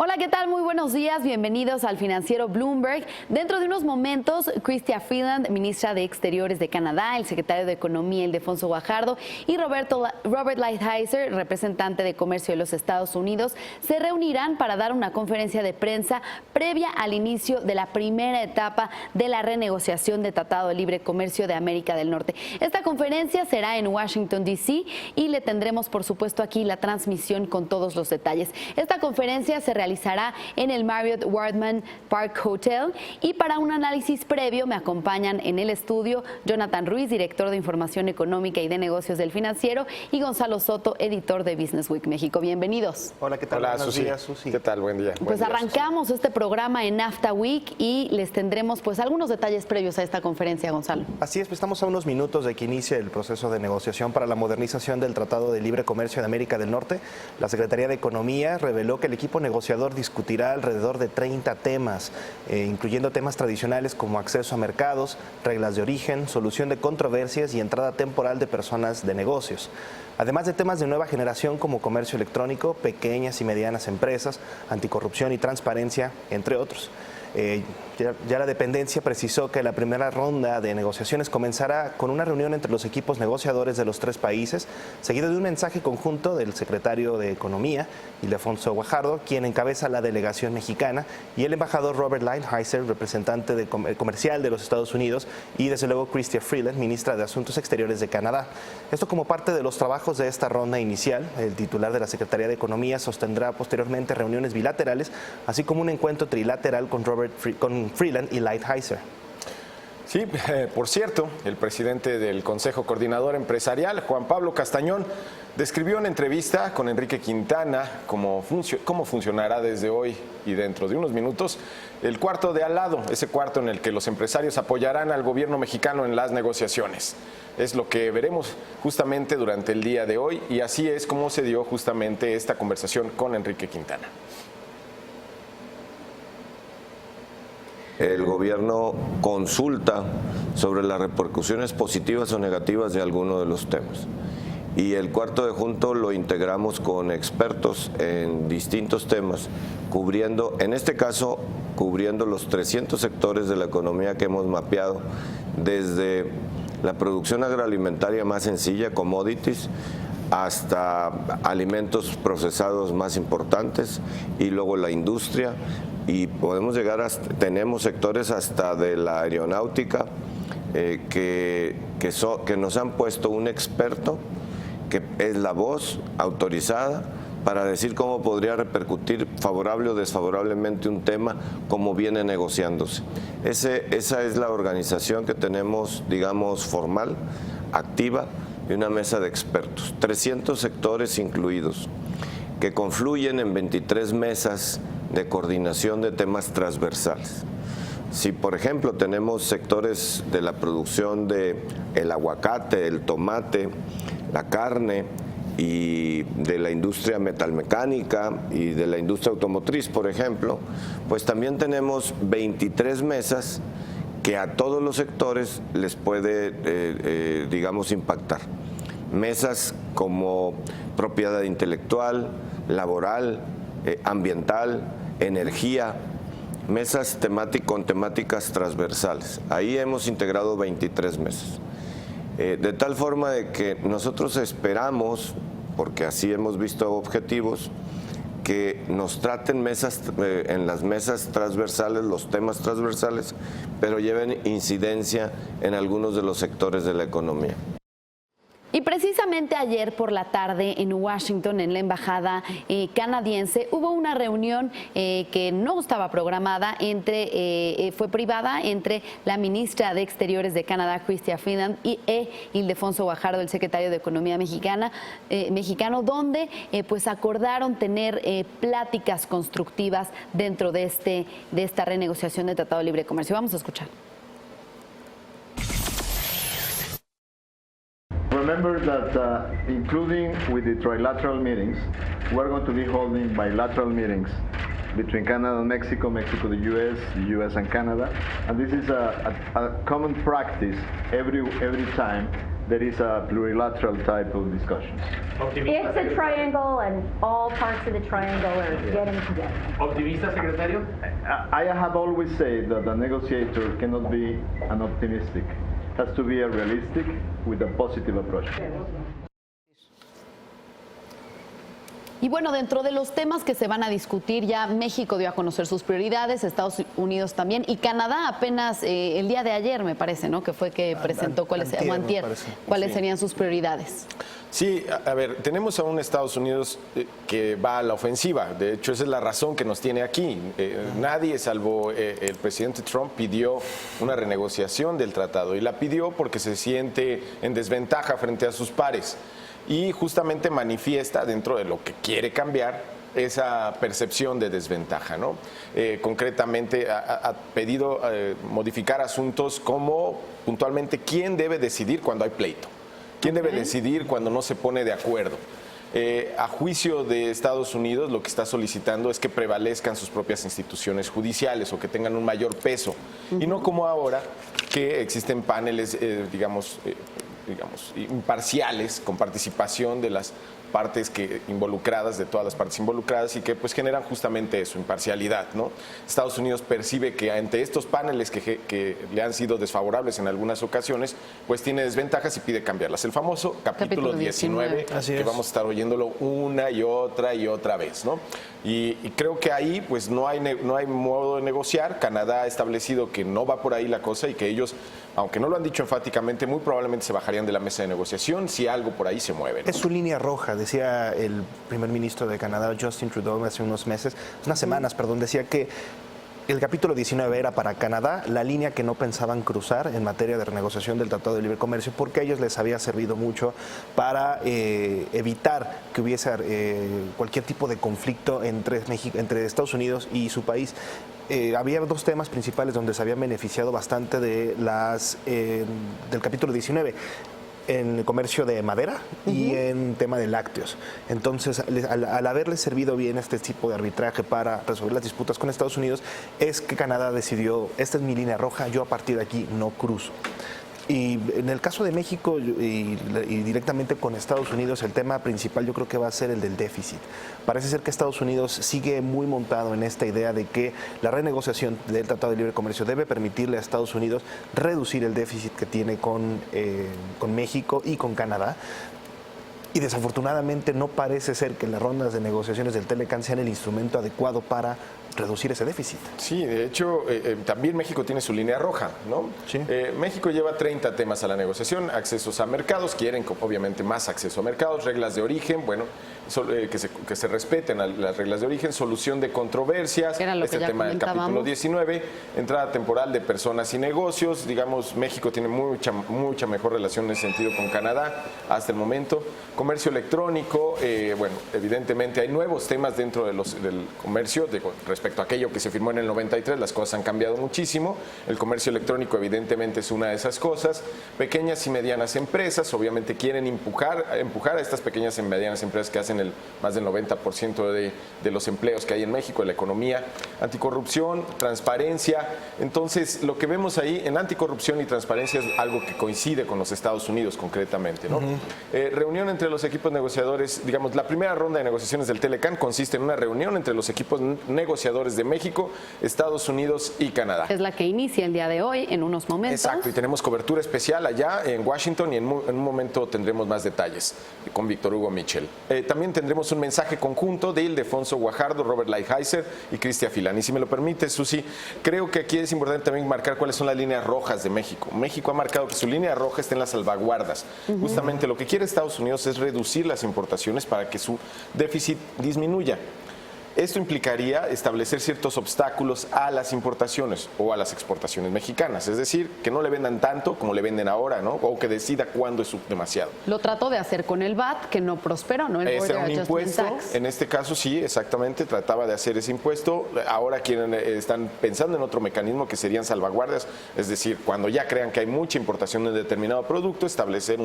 Hola, ¿qué tal? Muy buenos días. Bienvenidos al Financiero Bloomberg. Dentro de unos momentos, Chrystia Freeland, ministra de Exteriores de Canadá, el secretario de Economía, Ildefonso Guajardo, y Robert Lighthizer, representante de Comercio de los Estados Unidos, se reunirán para dar una conferencia de prensa previa al inicio de la primera etapa de la renegociación de Tratado de Libre Comercio de América del Norte. Esta conferencia será en Washington, D.C. y le tendremos, por supuesto, aquí la transmisión con todos los detalles. Esta conferencia se realizará en el Marriott Wardman Park Hotel, y para un análisis previo me acompañan en el estudio Jonathan Ruiz, director de Información Económica y de Negocios del Financiero, y Gonzalo Soto, editor de Business Week México. Bienvenidos. Hola, ¿qué tal? Hola, Buenos Susi. días, Susi. ¿Qué tal? Buen día. Pues arrancamos este programa en NAFTA Week y les tendremos pues algunos detalles previos a esta conferencia, Gonzalo. Así es, pues estamos a unos minutos de que inicie el proceso de negociación para la modernización del Tratado de Libre Comercio de América del Norte. La Secretaría de Economía reveló que el equipo negociador discutirá alrededor de 30 temas, incluyendo temas tradicionales como acceso a mercados, reglas de origen, solución de controversias y entrada temporal de personas de negocios. Además de temas de nueva generación como comercio electrónico, pequeñas y medianas empresas, anticorrupción y transparencia, entre otros. Ya la dependencia precisó que la primera ronda de negociaciones comenzará con una reunión entre los equipos negociadores de los tres países, seguido de un mensaje conjunto del secretario de Economía, Ildefonso Guajardo, quien encabeza la delegación mexicana, y el embajador Robert Lighthizer, representante comercial de los Estados Unidos, y desde luego Chrystia Freeland, ministra de Asuntos Exteriores de Canadá. Esto como parte de los trabajos de esta ronda inicial. El titular de la Secretaría de Economía sostendrá posteriormente reuniones bilaterales, así como un encuentro trilateral con Freeland y Lighthizer. Sí, por cierto, el presidente del Consejo Coordinador Empresarial, Juan Pablo Castañón, describió en entrevista con Enrique Quintana cómo funcionará desde hoy y dentro de unos minutos el cuarto de al lado, ese cuarto en el que los empresarios apoyarán al gobierno mexicano en las negociaciones. Es lo que veremos justamente durante el día de hoy, y así es como se dio justamente esta conversación con Enrique Quintana. El gobierno consulta sobre las repercusiones positivas o negativas de alguno de los temas. Y el cuarto de junto lo integramos con expertos en distintos temas, cubriendo, en este caso, cubriendo los 300 sectores de la economía que hemos mapeado, desde la producción agroalimentaria más sencilla, commodities, hasta alimentos procesados más importantes, y luego la industria, y podemos llegar hasta, tenemos sectores hasta de la aeronáutica que nos han puesto un experto que es la voz autorizada para decir cómo podría repercutir favorable o desfavorablemente un tema como viene negociándose. Esa es la organización que tenemos, digamos, formal, activa, y una mesa de expertos, 300 sectores incluidos, que confluyen en 23 mesas de coordinación de temas transversales. Si, por ejemplo, tenemos sectores de la producción de el aguacate, el tomate, la carne, y de la industria metalmecánica y de la industria automotriz, por ejemplo, pues también tenemos 23 mesas que a todos los sectores les puede, digamos, impactar. Mesas como propiedad intelectual, laboral, ambiental, energía, mesas con temáticas transversales. Ahí hemos integrado 23 mesas. De tal forma de que nosotros esperamos, porque así hemos visto objetivos, que nos traten en las mesas transversales, los temas transversales, pero lleven incidencia en algunos de los sectores de la economía. Y precisamente ayer por la tarde en Washington, en la embajada canadiense, hubo una reunión que no estaba programada, fue privada, entre la ministra de Exteriores de Canadá, Chrystia Freeland, y Ildefonso Guajardo, el secretario de Economía mexicano, donde pues acordaron tener pláticas constructivas dentro de esta renegociación del Tratado de Libre Comercio. Vamos a escuchar. Remember that including with the trilateral meetings, we're going to be holding bilateral meetings between Canada and Mexico, Mexico, the US and Canada. And this is a common practice every time there is a plurilateral type of discussion. It's a triangle and all parts of the triangle are getting together. ¿Optimista, secretario? I have always said that a negotiator cannot be an optimistic. Has to be a realistic with a positive approach. Y bueno, dentro de los temas que se van a discutir, ya México dio a conocer sus prioridades, Estados Unidos también, y Canadá apenas el día de ayer, me parece, ¿no? Que fue que presentó cuáles serían sus prioridades. Sí, a ver, tenemos a un Estados Unidos que va a la ofensiva. De hecho, esa es la razón que nos tiene aquí. Nadie, salvo el presidente Trump, pidió una renegociación del tratado. Y la pidió porque se siente en desventaja frente a sus pares. Y justamente manifiesta, dentro de lo que quiere cambiar, esa percepción de desventaja, ¿no? Concretamente ha pedido modificar asuntos como puntualmente quién debe decidir cuando hay pleito, quién debe decidir cuando no se pone de acuerdo. A juicio de Estados Unidos, lo que está solicitando es que prevalezcan sus propias instituciones judiciales o que tengan un mayor peso, y no como ahora que existen paneles, digamos, imparciales, con participación de las partes involucradas, de todas las partes involucradas, y que pues generan justamente eso, imparcialidad, ¿no? Estados Unidos percibe que ante estos paneles que le han sido desfavorables en algunas ocasiones, pues tiene desventajas y pide cambiarlas. El famoso capítulo 19, que vamos a estar oyéndolo una y otra vez, ¿no? Y creo que ahí pues no hay modo de negociar. Canadá ha establecido que no va por ahí la cosa y que ellos, aunque no lo han dicho enfáticamente, muy probablemente se bajarían de la mesa de negociación si algo por ahí se mueve, ¿no? Es su línea roja, decía el primer ministro de Canadá, Justin Trudeau, hace unas semanas, decía que el capítulo 19 era para Canadá la línea que no pensaban cruzar en materia de renegociación del Tratado de Libre Comercio, porque a ellos les había servido mucho para evitar que hubiese cualquier tipo de conflicto entre Estados Unidos y su país. Había dos temas principales donde se habían beneficiado bastante de del capítulo 19. En el comercio de madera y en tema de lácteos. Entonces, al haberles servido bien este tipo de arbitraje para resolver las disputas con Estados Unidos, es que Canadá decidió, esta es mi línea roja, yo a partir de aquí no cruzo. Y en el caso de México y directamente con Estados Unidos, el tema principal yo creo que va a ser el del déficit. Parece ser que Estados Unidos sigue muy montado en esta idea de que la renegociación del Tratado de Libre Comercio debe permitirle a Estados Unidos reducir el déficit que tiene con México y con Canadá. Y desafortunadamente no parece ser que las rondas de negociaciones del Telecan sean el instrumento adecuado para reducir ese déficit. Sí, de hecho, también México tiene su línea roja, ¿no? Sí. México lleva 30 temas a la negociación: accesos a mercados, quieren obviamente más acceso a mercados, reglas de origen, bueno, que se respeten las reglas de origen, solución de controversias, este tema del capítulo 19, entrada temporal de personas y negocios. Digamos, México tiene mucha mejor relación en ese sentido con Canadá hasta el momento. Comercio electrónico, bueno, evidentemente hay nuevos temas dentro del comercio respecto a aquello que se firmó en el 93, las cosas han cambiado muchísimo. El comercio electrónico evidentemente es una de esas cosas. Pequeñas y medianas empresas, obviamente quieren empujar a estas pequeñas y medianas empresas que hacen más del 90% de los empleos que hay en México, de la economía. Anticorrupción, transparencia. Entonces, lo que vemos ahí en anticorrupción y transparencia es algo que coincide con los Estados Unidos concretamente, ¿no? Reunión entre los equipos negociadores, digamos, la primera ronda de negociaciones del Telecan consiste en una reunión entre los equipos negociadores de México, Estados Unidos y Canadá. Es la que inicia el día de hoy, en unos momentos. Exacto, y tenemos cobertura especial allá en Washington, y en un momento tendremos más detalles con Víctor Hugo Mitchell. También tendremos un mensaje conjunto de Ildefonso Guajardo, Robert Lighthizer y Chrystia Freeland. Y si me lo permite, Susi, creo que aquí es importante también marcar cuáles son las líneas rojas de México. México ha marcado que su línea roja está en las salvaguardas. Justamente lo que quiere Estados Unidos es reducir las importaciones para que su déficit disminuya. Esto implicaría establecer ciertos obstáculos a las importaciones o a las exportaciones mexicanas, es decir, que no le vendan tanto como le venden ahora, ¿no? O que decida cuándo es demasiado. Lo trató de hacer con el VAT, que no prosperó, ¿no? Ese era un impuesto, en este caso sí, exactamente, trataba de hacer ese impuesto. Ahora están pensando en otro mecanismo que serían salvaguardas, es decir, cuando ya crean que hay mucha importación de determinado producto, establecer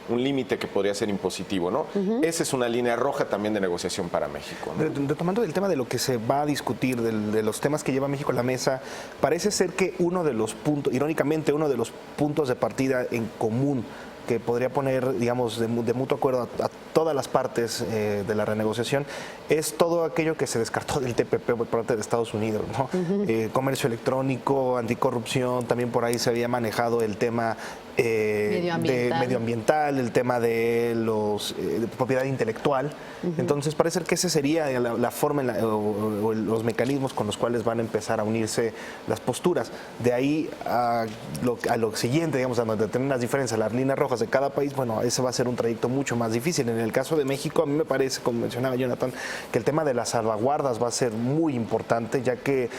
un límite que podría ser impositivo, ¿no? Esa es una línea roja también de negociación para México, ¿no? Retomando el tema de lo que se va a discutir, de los temas que lleva México a la mesa, parece ser que uno de los puntos, irónicamente, uno de los puntos de partida en común que podría poner, digamos, de mutuo acuerdo a todas las partes de la renegociación, es todo aquello que se descartó del TPP por parte de Estados Unidos, ¿no? Comercio electrónico, anticorrupción, también por ahí se había manejado el tema medioambiental, el tema de de propiedad intelectual. Entonces parece que esa sería la forma o los mecanismos con los cuales van a empezar a unirse las posturas. De ahí a lo siguiente, digamos, a donde tienen las diferencias, las líneas rojas de cada país, bueno, ese va a ser un trayecto mucho más difícil. En el caso de México, a mí me parece, como mencionaba Jonathan, que el tema de las salvaguardas va a ser muy importante, ya que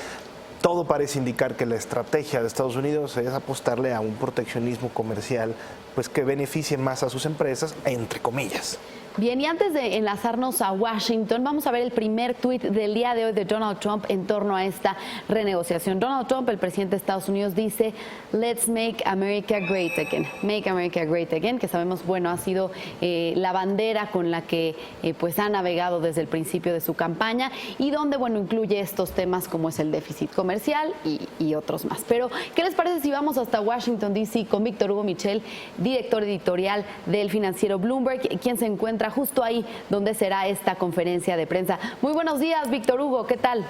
todo parece indicar que la estrategia de Estados Unidos es apostarle a un proteccionismo comercial pues que beneficie más a sus empresas, entre comillas. Bien, y antes de enlazarnos a Washington, vamos a ver el primer tuit del día de hoy de Donald Trump en torno a esta renegociación. Donald Trump, el presidente de Estados Unidos, dice, "Let's make America great again". Make America great again, que sabemos, bueno, ha sido la bandera con la que pues ha navegado desde el principio de su campaña y donde, bueno, incluye estos temas como es el déficit comercial y otros más. Pero, ¿qué les parece si vamos hasta Washington, D.C. con Víctor Hugo Michel, director editorial del financiero Bloomberg, quien se encuentra justo ahí donde será esta conferencia de prensa? Muy buenos días, Víctor Hugo, ¿qué tal?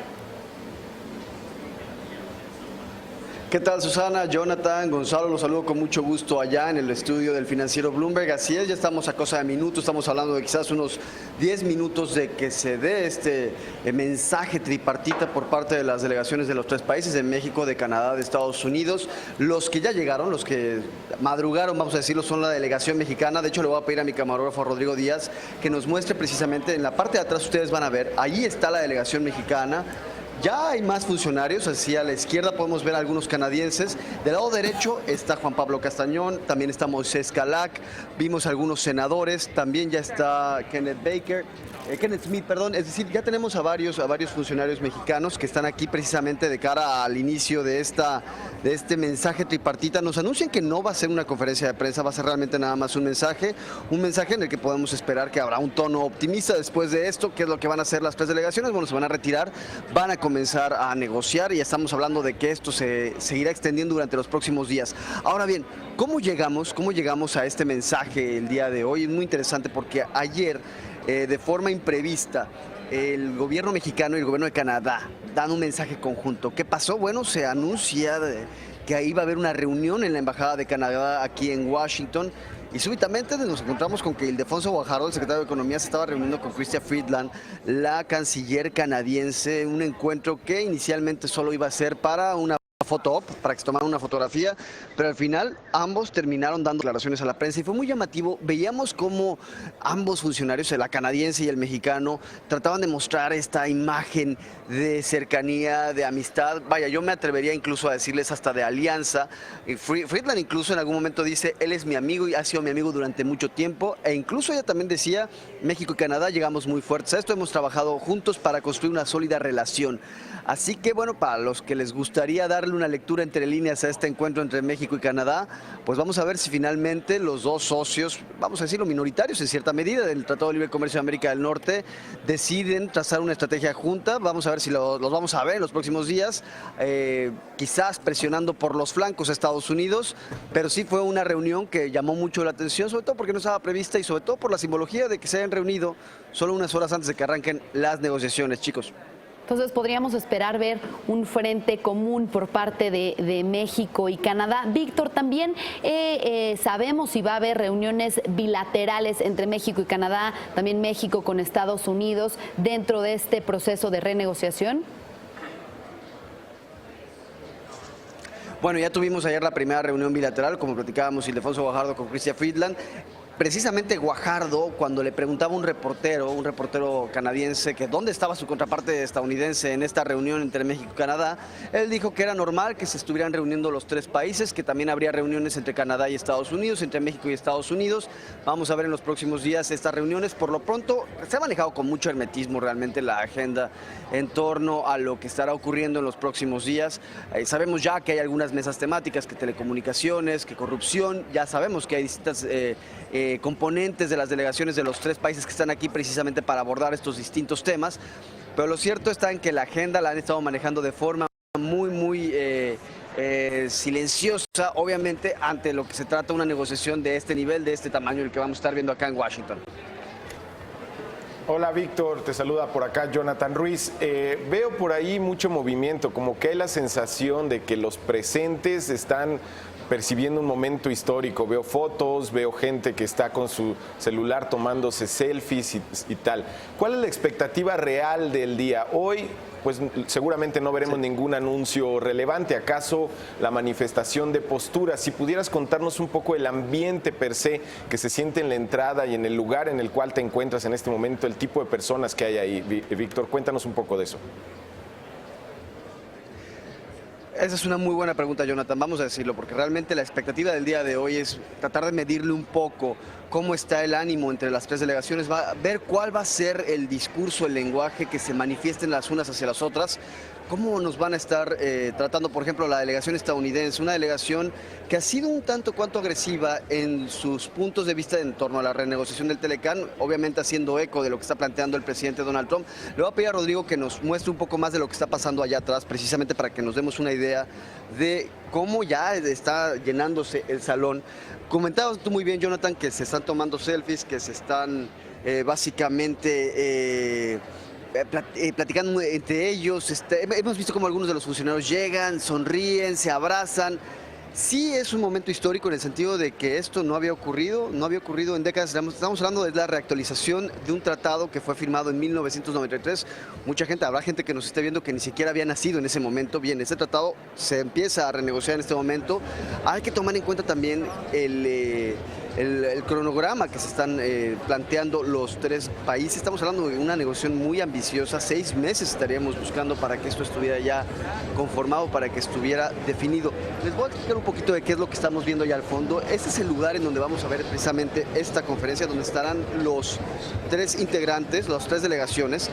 ¿Qué tal, Susana, Jonathan, Gonzalo? Los saludo con mucho gusto allá en el estudio del financiero Bloomberg. Así es, ya estamos a cosa de minutos, estamos hablando de quizás unos 10 minutos de que se dé este mensaje tripartita por parte de las delegaciones de los tres países, de México, de Canadá, de Estados Unidos. Los que ya llegaron, los que madrugaron, vamos a decirlo, son la delegación mexicana. De hecho, le voy a pedir a mi camarógrafo Rodrigo Díaz que nos muestre precisamente en la parte de atrás, ustedes van a ver, ahí está la delegación mexicana. Ya hay más funcionarios, así a la izquierda podemos ver a algunos canadienses. Del lado derecho está Juan Pablo Castañón, también está Moisés Calac, vimos algunos senadores, también ya está Kenneth Smith, es decir, ya tenemos a varios funcionarios mexicanos que están aquí precisamente de cara al inicio de este mensaje tripartita. Nos anuncian que no va a ser una conferencia de prensa, va a ser realmente nada más un mensaje en el que podemos esperar que habrá un tono optimista después de esto. ¿Qué es lo que van a hacer las tres delegaciones? Bueno, se van a retirar, van a comenzar a negociar y ya estamos hablando de que esto se seguirá extendiendo durante los próximos días. Ahora bien, ¿cómo llegamos a este mensaje el día de hoy? Es muy interesante porque ayer, de forma imprevista, el gobierno mexicano y el gobierno de Canadá dan un mensaje conjunto. ¿Qué pasó? Bueno, se anuncia que ahí va a haber una reunión en la Embajada de Canadá aquí en Washington. Y súbitamente nos encontramos con que Ildefonso Guajardo, el secretario de Economía, se estaba reuniendo con Chrystia Freeland, la canciller canadiense, un encuentro que inicialmente solo iba a ser para una foto-op, para que se tomara una fotografía, pero al final ambos terminaron dando declaraciones a la prensa y fue muy llamativo. Veíamos cómo ambos funcionarios, la canadiense y el mexicano, trataban de mostrar esta imagen de cercanía, de amistad. Vaya, yo me atrevería incluso a decirles hasta de alianza. Freeland incluso en algún momento dice, él es mi amigo y ha sido mi amigo durante mucho tiempo, e incluso ella también decía, México y Canadá llegamos muy fuertes a esto, hemos trabajado juntos para construir una sólida relación. Así que bueno, para los que les gustaría darle una lectura entre líneas a este encuentro entre México y Canadá, pues vamos a ver si finalmente los dos socios, vamos a decirlo minoritarios en cierta medida, del Tratado de Libre Comercio de América del Norte, deciden trazar una estrategia junta. Vamos a ver si los vamos a ver en los próximos días, quizás presionando por los flancos a Estados Unidos, pero sí fue una reunión que llamó mucho la atención, sobre todo porque no estaba prevista y sobre todo por la simbología de que se hayan reunido solo unas horas antes de que arranquen las negociaciones, chicos. Entonces podríamos esperar ver un frente común por parte de México y Canadá. Víctor, también sabemos si va a haber reuniones bilaterales entre México y Canadá, también México con Estados Unidos, dentro de este proceso de renegociación. Bueno, ya tuvimos ayer la primera reunión bilateral, como platicábamos, Ildefonso Guajardo con Chrystia Freeland. Precisamente Guajardo, cuando le preguntaba a un reportero canadiense, que dónde estaba su contraparte estadounidense en esta reunión entre México y Canadá, él dijo que era normal que se estuvieran reuniendo los tres países, que también habría reuniones entre Canadá y Estados Unidos, entre México y Estados Unidos. Vamos a ver en los próximos días estas reuniones. Por lo pronto, se ha manejado con mucho hermetismo realmente la agenda en torno a lo que estará ocurriendo en los próximos días. Sabemos ya que hay algunas mesas temáticas, que telecomunicaciones, que corrupción. Ya sabemos que hay distintas componentes de las delegaciones de los tres países que están aquí precisamente para abordar estos distintos temas, pero lo cierto está en que la agenda la han estado manejando de forma muy silenciosa, obviamente, ante lo que se trata una negociación de este nivel, de este tamaño, el que vamos a estar viendo acá en Washington. Hola Víctor, te saluda por acá Jonathan Ruiz. Veo por ahí mucho movimiento, como que hay la sensación de que los presentes están percibiendo un momento histórico. Veo fotos, veo gente que está con su celular tomándose selfies y tal. ¿Cuál es la expectativa real del día? Hoy, pues seguramente no veremos ningún anuncio relevante. ¿Acaso la manifestación de posturas? Si pudieras contarnos un poco el ambiente per se que se siente en la entrada y en el lugar en el cual te encuentras en este momento, el tipo de personas que hay ahí. Víctor, cuéntanos un poco de eso. Esa es una muy buena pregunta, Jonathan, vamos a decirlo, porque realmente la expectativa del día de hoy es tratar de medirle un poco cómo está el ánimo entre las tres delegaciones, ver cuál va a ser el discurso, el lenguaje que se manifiesten las unas hacia las otras, cómo nos van a estar tratando, por ejemplo, la delegación estadounidense, una delegación que ha sido un tanto cuanto agresiva en sus puntos de vista en torno a la renegociación del Telecán, obviamente haciendo eco de lo que está planteando el presidente Donald Trump. Le voy a pedir a Rodrigo que nos muestre un poco más de lo que está pasando allá atrás, precisamente para que nos demos una idea de cómo ya está llenándose el salón. Comentabas tú muy bien, Jonathan, que se están tomando selfies, que se están básicamente platicando entre ellos. Hemos visto cómo algunos de los funcionarios llegan, sonríen, se abrazan. Sí es un momento histórico en el sentido de que esto no había ocurrido en décadas. Estamos hablando de la reactualización de un tratado que fue firmado en 1993. Habrá gente que nos esté viendo que ni siquiera había nacido en ese momento. Bien, este tratado se empieza a renegociar en este momento. Hay que tomar en cuenta también el cronograma que se están planteando los tres países. Estamos hablando de una negociación muy ambiciosa. 6 meses estaríamos buscando para que esto estuviera ya conformado, para que estuviera definido. Les voy a explicar un poquito de qué es lo que estamos viendo ya al fondo. Este es el lugar en donde vamos a ver precisamente esta conferencia, donde estarán los 3 integrantes, las 3 delegaciones.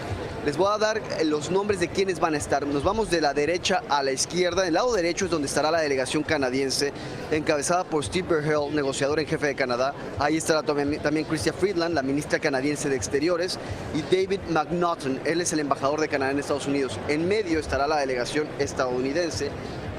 Les voy a dar los nombres de quienes van a estar. Nos vamos de la derecha a la izquierda. El lado derecho es donde estará la delegación canadiense, encabezada por Steve Berhel, negociador en jefe de Canadá. Ahí estará también Chrystia Freeland, la ministra canadiense de Exteriores, y David McNaughton, él es el embajador de Canadá en Estados Unidos. En medio estará la delegación estadounidense.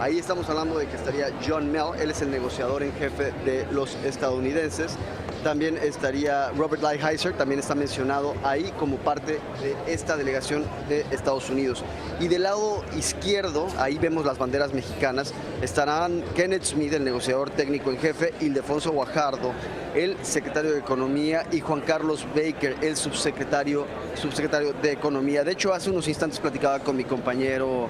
Ahí estamos hablando de que estaría John Mell, él es el negociador en jefe de los estadounidenses. También estaría Robert Lighthizer, también está mencionado ahí como parte de esta delegación de Estados Unidos. Y del lado izquierdo, ahí vemos las banderas mexicanas, estarán Kenneth Smith, el negociador técnico en jefe, Ildefonso Guajardo, el secretario de Economía, y Juan Carlos Baker, el subsecretario de Economía. De hecho, hace unos instantes platicaba con mi compañero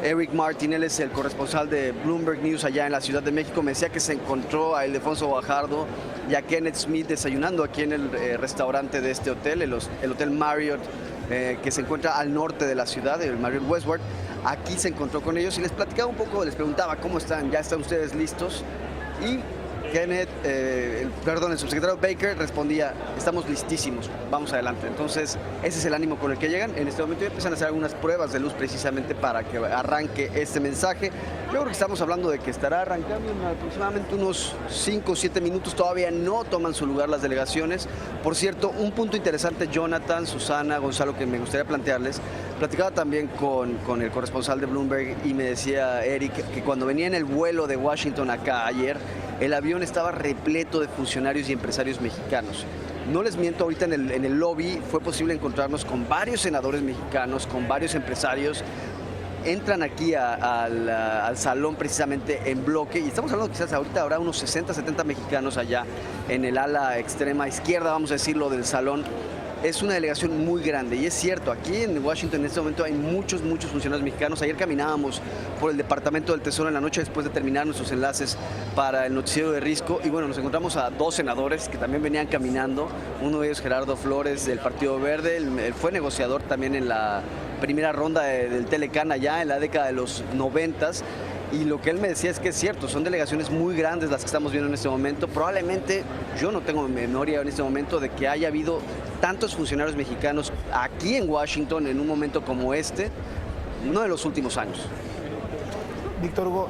Eric Martin, él es el corresponsal de Bloomberg News allá en la Ciudad de México. Me decía que se encontró a Ildefonso Guajardo y a Kenneth Smith desayunando aquí en el restaurante de este hotel, el Hotel Marriott, que se encuentra al norte de la ciudad, el Marriott Westward. Aquí se encontró con ellos y les platicaba un poco, les preguntaba cómo están, ya están ustedes listos. Y el subsecretario Baker respondía, estamos listísimos, vamos adelante. Entonces, ese es el ánimo con el que llegan. En este momento ya empiezan a hacer algunas pruebas de luz precisamente para que arranque este mensaje. Yo creo que estamos hablando de que estará arrancando en aproximadamente unos 5 o 7 minutos. Todavía no toman su lugar las delegaciones. Por cierto, un punto interesante, Jonathan, Susana, Gonzalo, que me gustaría plantearles. Platicaba también con el corresponsal de Bloomberg y me decía Eric que cuando venía en el vuelo de Washington acá ayer, el avión estaba repleto de funcionarios y empresarios mexicanos. No les miento, ahorita en el lobby fue posible encontrarnos con varios senadores mexicanos, con varios empresarios. Entran aquí al salón precisamente en bloque y estamos hablando quizás ahorita habrá unos 60, 70 mexicanos allá en el ala extrema izquierda, vamos a decirlo, del salón. Es una delegación muy grande y es cierto, aquí en Washington en este momento hay muchos funcionarios mexicanos. Ayer caminábamos por el Departamento del Tesoro en la noche después de terminar nuestros enlaces para el noticiero de Risco y bueno, nos encontramos a 2 senadores que también venían caminando. Uno de ellos, Gerardo Flores, del Partido Verde, él fue negociador también en la primera ronda del Telecán allá en la década de los 90s. Y lo que él me decía es que es cierto, son delegaciones muy grandes las que estamos viendo en este momento. Probablemente, yo no tengo memoria en este momento de que haya habido tantos funcionarios mexicanos aquí en Washington en un momento como este, no de los últimos años. Víctor Hugo,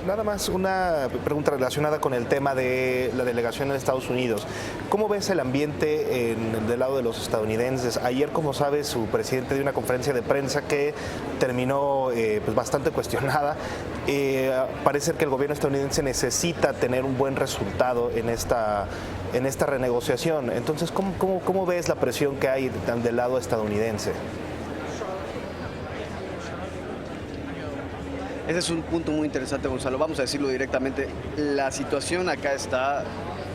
nada más una pregunta relacionada con el tema de la delegación en Estados Unidos. ¿Cómo ves el ambiente del lado de los estadounidenses? Ayer, como sabes, su presidente dio una conferencia de prensa que terminó pues bastante cuestionada. Parece que el gobierno estadounidense necesita tener un buen resultado en esta renegociación. Entonces, ¿cómo ves la presión que hay del lado estadounidense? Ese es un punto muy interesante, Gonzalo. Vamos a decirlo directamente. La situación acá está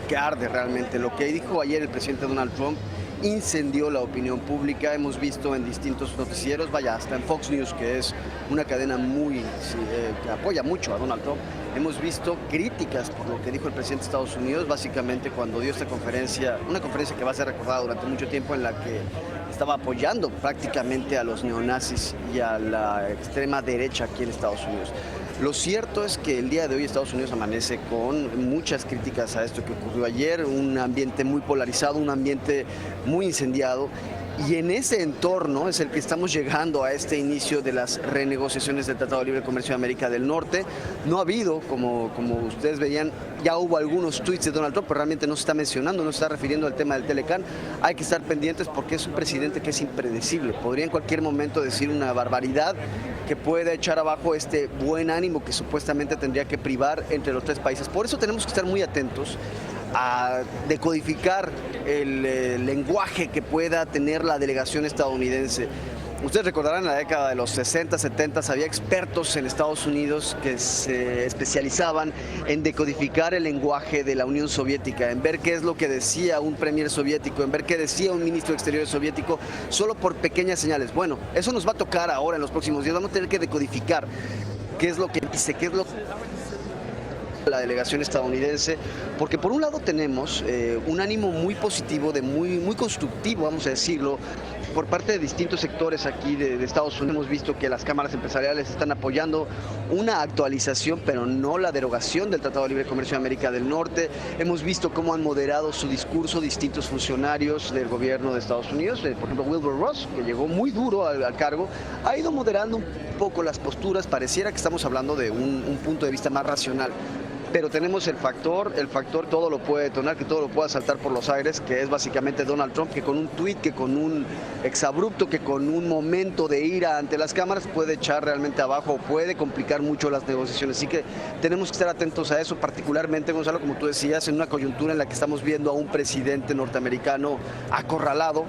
que arde realmente. Lo que dijo ayer el presidente Donald Trump incendió la opinión pública. Hemos visto en distintos noticieros, vaya, hasta en Fox News, que es una cadena que apoya mucho a Donald Trump. Hemos visto críticas por lo que dijo el presidente de Estados Unidos, básicamente cuando dio esta conferencia, una conferencia que va a ser recordada durante mucho tiempo, en la que estaba apoyando prácticamente a los neonazis y a la extrema derecha aquí en Estados Unidos. Lo cierto es que el día de hoy Estados Unidos amanece con muchas críticas a esto que ocurrió ayer, un ambiente muy polarizado, un ambiente muy incendiado. Y en ese entorno es el que estamos llegando a este inicio de las renegociaciones del Tratado de Libre Comercio de América del Norte. No ha habido, como ustedes veían, ya hubo algunos tweets de Donald Trump, pero realmente no se está mencionando, no se está refiriendo al tema del Telecán. Hay que estar pendientes porque es un presidente que es impredecible. Podría en cualquier momento decir una barbaridad que pueda echar abajo este buen ánimo que supuestamente tendría que privar entre los tres países. Por eso tenemos que estar muy atentos a decodificar el lenguaje que pueda tener la delegación estadounidense. Ustedes recordarán, en la década de los 60, 70, había expertos en Estados Unidos que se especializaban en decodificar el lenguaje de la Unión Soviética, en ver qué es lo que decía un premier soviético, en ver qué decía un ministro de Exteriores soviético, solo por pequeñas señales. Bueno, eso nos va a tocar ahora en los próximos días. Vamos a tener que decodificar qué es lo que dice, qué es lo que la delegación estadounidense, porque por un lado tenemos un ánimo muy positivo, muy constructivo, vamos a decirlo, por parte de distintos sectores aquí de Estados Unidos. Hemos visto que las cámaras empresariales están apoyando una actualización, pero no la derogación del Tratado de Libre Comercio de América del Norte. Hemos visto cómo han moderado su discurso distintos funcionarios del gobierno de Estados Unidos. Por ejemplo, Wilbur Ross, que llegó muy duro al cargo, ha ido moderando un poco las posturas. Pareciera que estamos hablando de un punto de vista más racional. Pero tenemos el factor todo lo puede detonar, que todo lo pueda saltar por los aires, que es básicamente Donald Trump, que con un tuit, que con un exabrupto, que con un momento de ira ante las cámaras puede echar realmente abajo, puede complicar mucho las negociaciones. Así que tenemos que estar atentos a eso, particularmente, Gonzalo, como tú decías, en una coyuntura en la que estamos viendo a un presidente norteamericano acorralado,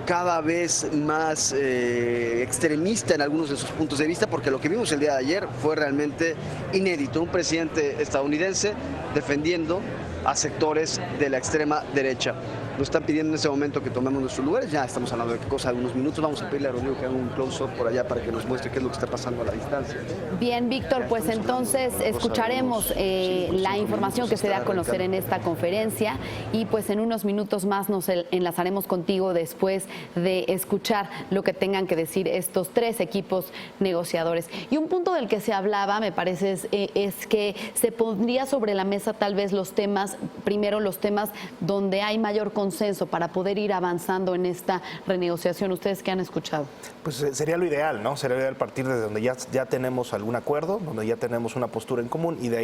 cada vez más extremista en algunos de sus puntos de vista, porque lo que vimos el día de ayer fue realmente inédito. Un presidente estadounidense defendiendo a sectores de la extrema derecha. Nos están pidiendo en ese momento que tomemos nuestros lugares. Ya estamos hablando de qué cosa, de unos minutos. Vamos a pedirle a Rodrigo que haga un close-up por allá para que nos muestre qué es lo que está pasando a la distancia. Bien, Víctor, pues entonces escucharemos la información que se dé a conocer en esta conferencia y pues en unos minutos más nos enlazaremos contigo después de escuchar lo que tengan que decir estos tres equipos negociadores. Y un punto del que se hablaba, me parece, es que se pondría sobre la mesa tal vez los temas donde hay mayor consenso para poder ir avanzando en esta renegociación. ¿Ustedes qué han escuchado? Pues sería lo ideal, ¿no? Sería lo ideal partir de donde ya tenemos algún acuerdo, donde ya tenemos una postura en común y de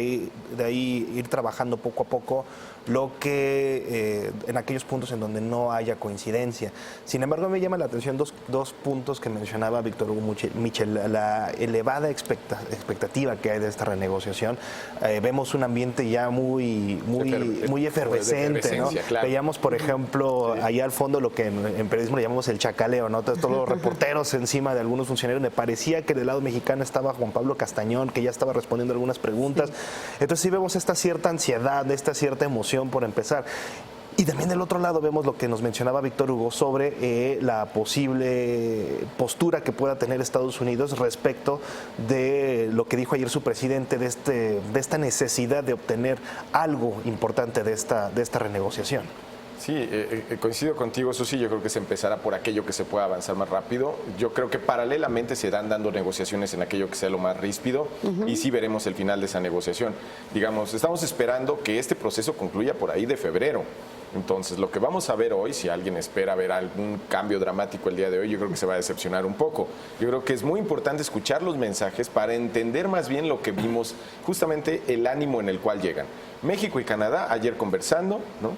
ahí ir trabajando poco a poco lo que en aquellos puntos en donde no haya coincidencia. Sin embargo, me llama la atención dos puntos que mencionaba Víctor Hugo Michel, la elevada expectativa que hay de esta renegociación. Vemos un ambiente ya muy efervescente, ¿no? Claro. Veíamos, por ejemplo, allá al fondo lo que en periodismo le llamamos el chacaleo, ¿no? Todos los reporteros encima de algunos funcionarios. Me parecía que del lado mexicano estaba Juan Pablo Castañón, que ya estaba respondiendo algunas preguntas. Sí. Entonces sí vemos esta cierta ansiedad, esta cierta emoción por empezar. Y también del otro lado vemos lo que nos mencionaba Víctor Hugo sobre la posible postura que pueda tener Estados Unidos respecto de lo que dijo ayer su presidente, de esta necesidad de obtener algo importante de esta renegociación. Sí, coincido contigo, Susi. Yo creo que se empezará por aquello que se pueda avanzar más rápido. Yo creo que paralelamente se irán dando negociaciones en aquello que sea lo más ríspido y sí veremos el final de esa negociación. Digamos, estamos esperando que este proceso concluya por ahí de febrero. Entonces, lo que vamos a ver hoy, si alguien espera ver algún cambio dramático el día de hoy, yo creo que se va a decepcionar un poco. Yo creo que es muy importante escuchar los mensajes para entender más bien lo que vimos, justamente el ánimo en el cual llegan. México y Canadá, ayer conversando, ¿no?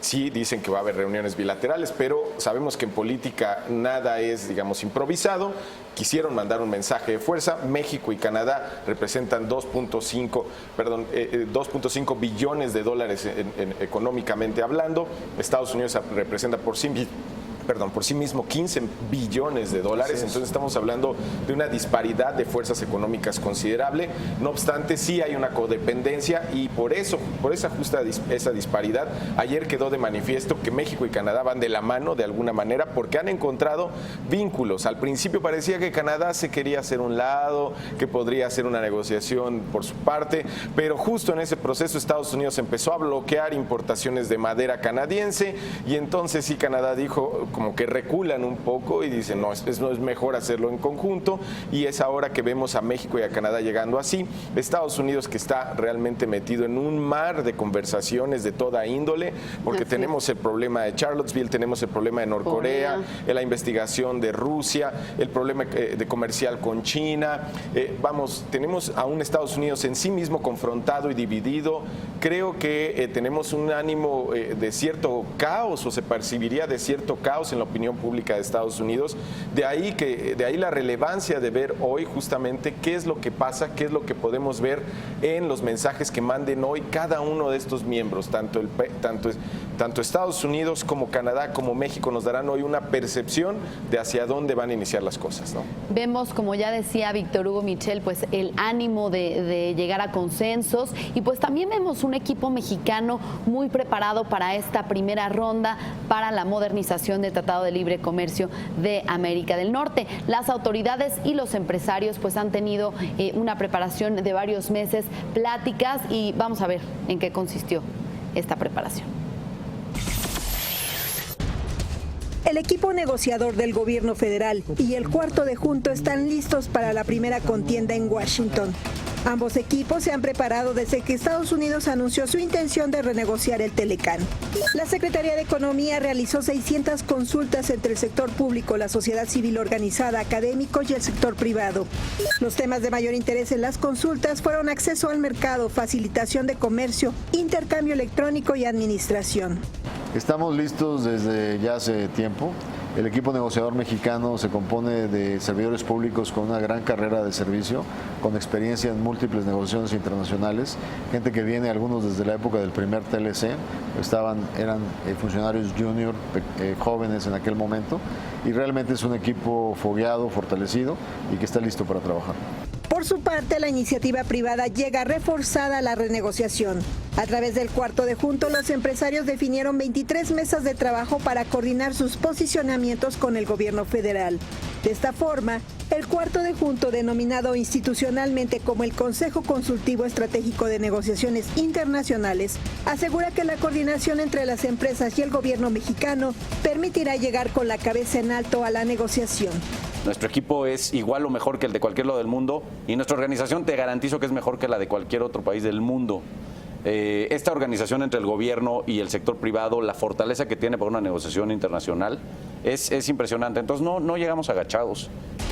Sí dicen que va a haber reuniones bilaterales, pero sabemos que en política nada es, digamos, improvisado. Quisieron mandar un mensaje de fuerza. México y Canadá representan 2.5 billones de dólares económicamente hablando. Estados Unidos representa por sí mismo 15 billones de dólares. Entonces estamos hablando de una disparidad de fuerzas económicas considerable. No obstante, sí hay una codependencia y por esa disparidad, ayer quedó de manifiesto que México y Canadá van de la mano de alguna manera porque han encontrado vínculos. Al principio parecía que Canadá se quería hacer un lado, que podría hacer una negociación por su parte, pero justo en ese proceso Estados Unidos empezó a bloquear importaciones de madera canadiense y entonces sí Canadá dijo, como que reculan un poco y dicen, no, es mejor hacerlo en conjunto, y es ahora que vemos a México y a Canadá llegando así. Estados Unidos, que está realmente metido en un mar de conversaciones de toda índole, porque tenemos el problema de Charlottesville, tenemos el problema de Norcorea, la investigación de Rusia, el problema de comercial con China. Tenemos a un Estados Unidos en sí mismo confrontado y dividido. Creo que tenemos un ánimo de cierto caos, o se percibiría de cierto caos en la opinión pública de Estados Unidos. De ahí la relevancia de ver hoy justamente qué es lo que pasa, qué es lo que podemos ver en los mensajes que manden hoy cada uno de estos miembros, tanto Estados Unidos como Canadá como México nos darán hoy una percepción de hacia dónde van a iniciar las cosas, ¿no? Vemos, como ya decía Víctor Hugo Michel, pues el ánimo de llegar a consensos, y pues también vemos un equipo mexicano muy preparado para esta primera ronda para la modernización del Tratado de Libre Comercio de América del Norte. Las autoridades y los empresarios pues han tenido una preparación de varios meses, pláticas, y vamos a ver en qué consistió esta preparación. El equipo negociador del gobierno federal y el cuarto de junto están listos para la primera contienda en Washington. Ambos equipos se han preparado desde que Estados Unidos anunció su intención de renegociar el Telecán. La Secretaría de Economía realizó 600 consultas entre el sector público, la sociedad civil organizada, académicos y el sector privado. Los temas de mayor interés en las consultas fueron acceso al mercado, facilitación de comercio, intercambio electrónico y administración. Estamos listos desde ya hace tiempo. El equipo negociador mexicano se compone de servidores públicos con una gran carrera de servicio, con experiencia en múltiples negociaciones internacionales, gente que viene, algunos desde la época del primer TLC, eran funcionarios junior, jóvenes en aquel momento, y realmente es un equipo fogueado, fortalecido y que está listo para trabajar. Por su parte, la iniciativa privada llega reforzada a la renegociación. A través del cuarto de junto, los empresarios definieron 23 mesas de trabajo para coordinar sus posicionamientos con el gobierno federal. De esta forma, el cuarto de junto, denominado institucionalmente como el Consejo Consultivo Estratégico de Negociaciones Internacionales, asegura que la coordinación entre las empresas y el gobierno mexicano permitirá llegar con la cabeza en alto a la negociación. Nuestro equipo es igual o mejor que el de cualquier lado del mundo, y nuestra organización te garantizo que es mejor que la de cualquier otro país del mundo. Esta organización entre el gobierno y el sector privado, la fortaleza que tiene para una negociación internacional es impresionante. Entonces no llegamos agachados.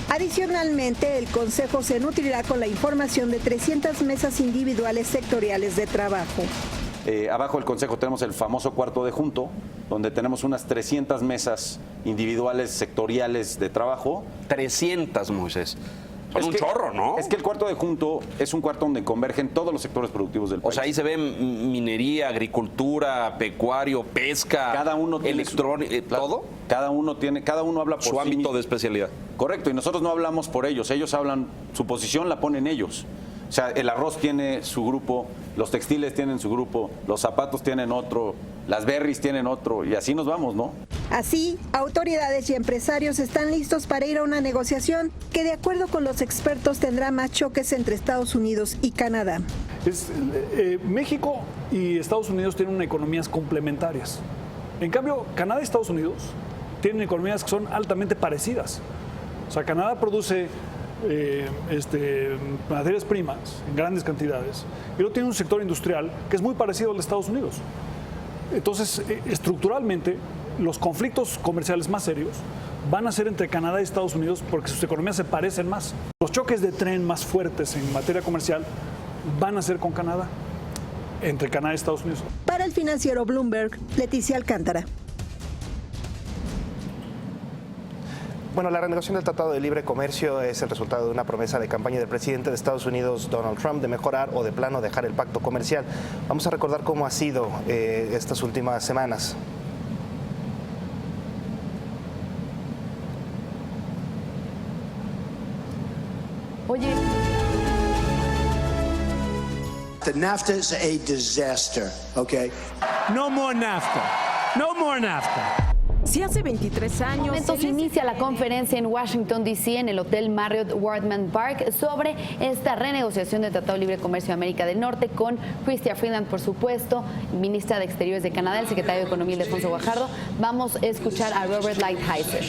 Adicionalmente, el Consejo se nutrirá con la información de 300 mesas individuales sectoriales de trabajo. Abajo del Consejo tenemos el famoso cuarto de junto, donde tenemos unas 300 mesas individuales sectoriales de trabajo. 300, Moisés. Son un chorro, ¿no? Es que el cuarto de junto es un cuarto donde convergen todos los sectores productivos del país. O sea, ahí se ve minería, agricultura, pecuario, pesca, cada uno tiene ¿todo? Cada uno habla por su ámbito de especialidad. Correcto, y nosotros no hablamos por ellos hablan, su posición la ponen ellos. O sea, el arroz tiene su grupo, los textiles tienen su grupo, los zapatos tienen otro, las berries tienen otro, y así nos vamos, ¿no? Así, autoridades y empresarios están listos para ir a una negociación que, de acuerdo con los expertos, tendrá más choques entre Estados Unidos y Canadá. México y Estados Unidos tienen economías complementarias. En cambio, Canadá y Estados Unidos tienen economías que son altamente parecidas. O sea, Canadá produce materias primas en grandes cantidades, y luego tiene un sector industrial que es muy parecido al de Estados Unidos. Entonces, estructuralmente, los conflictos comerciales más serios van a ser entre Canadá y Estados Unidos porque sus economías se parecen más. Los choques de tren más fuertes en materia comercial van a ser con Canadá, entre Canadá y Estados Unidos. Para el financiero Bloomberg, Leticia Alcántara. Bueno, la renegociación del Tratado de Libre Comercio es el resultado de una promesa de campaña del presidente de Estados Unidos, Donald Trump, de mejorar o de plano dejar el pacto comercial. Vamos a recordar cómo ha sido estas últimas semanas. Oye, The NAFTA is a disaster, okay? No more NAFTA. No more NAFTA. Si hace 23 años... en momentos inicia la conferencia en Washington, D.C., en el Hotel Marriott Wardman Park, sobre esta renegociación del Tratado de Libre Comercio de América del Norte, con Chrystia Freeland, por supuesto, ministra de Exteriores de Canadá, el secretario de Economía, Ildefonso Guajardo. Vamos a escuchar a Robert Lighthizer.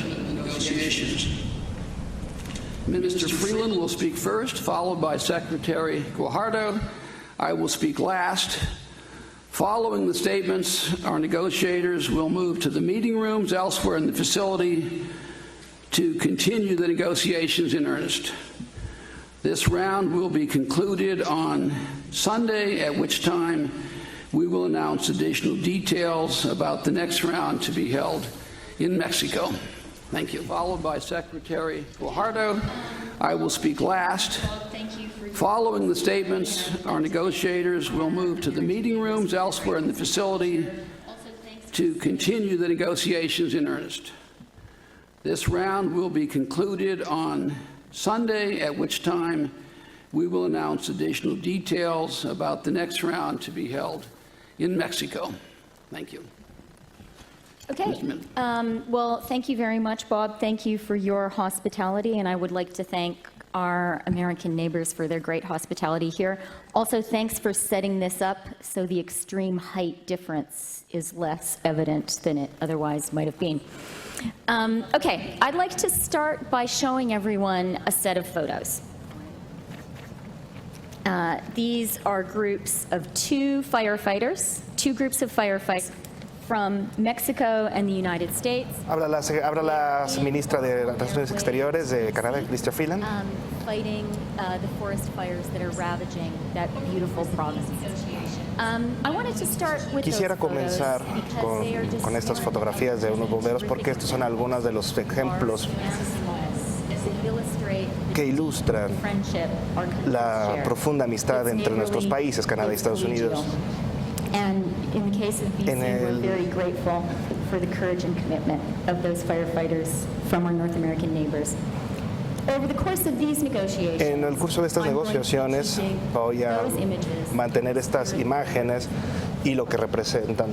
Minister Freeland will speak first, followed by Secretary Guajardo. I will speak last. Following the statements, our negotiators will move to the meeting rooms elsewhere in the facility to continue the negotiations in earnest. This round will be concluded on Sunday, at which time we will announce additional details about the next round to be held in Mexico. Thank you. Followed by Secretary Guajardo. I will speak last. Following the statements, our negotiators will move to the meeting rooms elsewhere in the facility to continue the negotiations in earnest. This round will be concluded on Sunday, at which time we will announce additional details about the next round to be held in Mexico. Thank you. Okay. Well, thank you very much, Bob. Thank you for your hospitality, and I would like to thank our American neighbors for their great hospitality here. Also, thanks for setting this up so the extreme height difference is less evident than it otherwise might have been. Okay, I'd like to start by showing everyone a set of photos. These are groups of two groups of firefighters from Mexico and the United States. Habla la ministra de Relaciones Exteriores de Canadá, Chrystia Freeland. Fighting the forest fires that are ravaging that beautiful province. I wanted to start with Quisiera comenzar con estas fotografías de unos bomberos porque estos son algunos de los ejemplos que ilustran la profunda amistad entre nuestros países, Canadá y Estados Unidos. And in the case of BC, we're very grateful for the courage and commitment of those firefighters from our North American neighbors. Over the course of these negotiations, en el curso de estas negociaciones voy a mantener estas imágenes y lo que representan.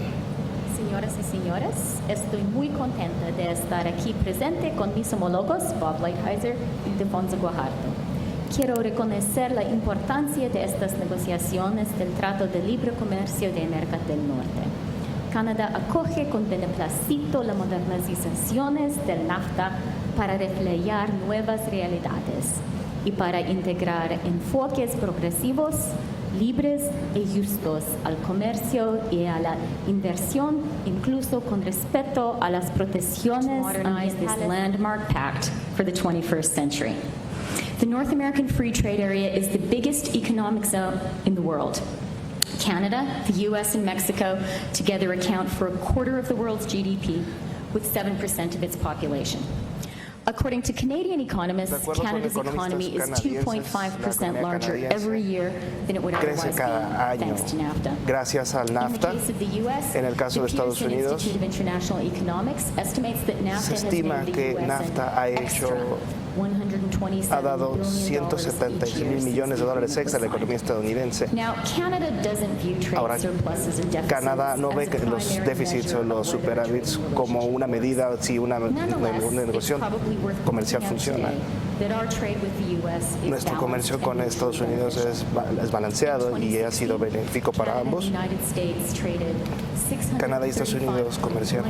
Señoras y señores, estoy muy contenta de estar aquí presente con mis homólogos Bob Lighthizer y Ildefonso Guajardo. Quiero reconocer la importancia de estas negociaciones del Trato de Libre Comercio de América del Norte. Canadá acoge con beneplácito las modernizaciones del NAFTA para reflejar nuevas realidades y para integrar enfoques progresivos, libres y justos al comercio y a la inversión, incluso con respeto a las protecciones ambientales. This landmark pact for the 21st century. The North American Free Trade Area is the biggest economic zone in the world. Canada, the U.S., and Mexico together account for a quarter of the world's GDP, with 7% of its population. According to Canadian economists, Canada's economy is 2.5% larger every year than it would otherwise be, thanks to NAFTA. Gracias al NAFTA. En el caso de Estados Unidos, se estima que NAFTA ha dado $176 millones extra a la economía estadounidense. Ahora, Canadá no ve que los déficits o los superávits como una medida si una negociación comercial funciona. Nuestro comercio con Estados Unidos es balanceado y ha sido benéfico para ambos. Canadá y Estados Unidos comercian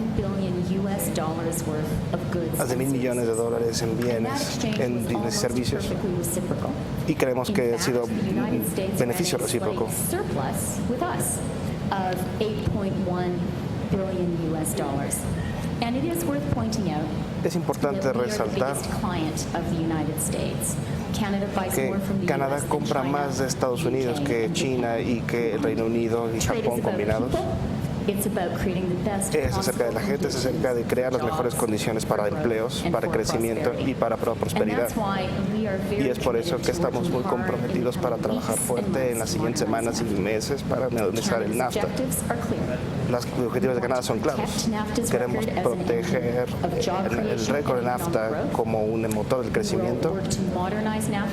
más de $1,000 millones en bienes, en servicios, y creemos que ha sido un beneficio recíproco. billion US dollars. And it is worth pointing out Es importante that we are the resaltar biggest client of the United States. Canada buys que more from the Canadá US than compra China, más de Estados UK, Unidos que and China y que el Reino Unido y Trade is Japón about combinados. people. It's about creating the best Es acerca de la gente, es acerca de crear las mejores condiciones para empleos, para crecimiento y para prosperidad. Y es por eso que estamos muy comprometidos para trabajar fuerte en las siguientes semanas y meses para analizar el NAFTA. Los objetivos de Canadá son claros. Queremos proteger el récord de NAFTA como un motor del crecimiento.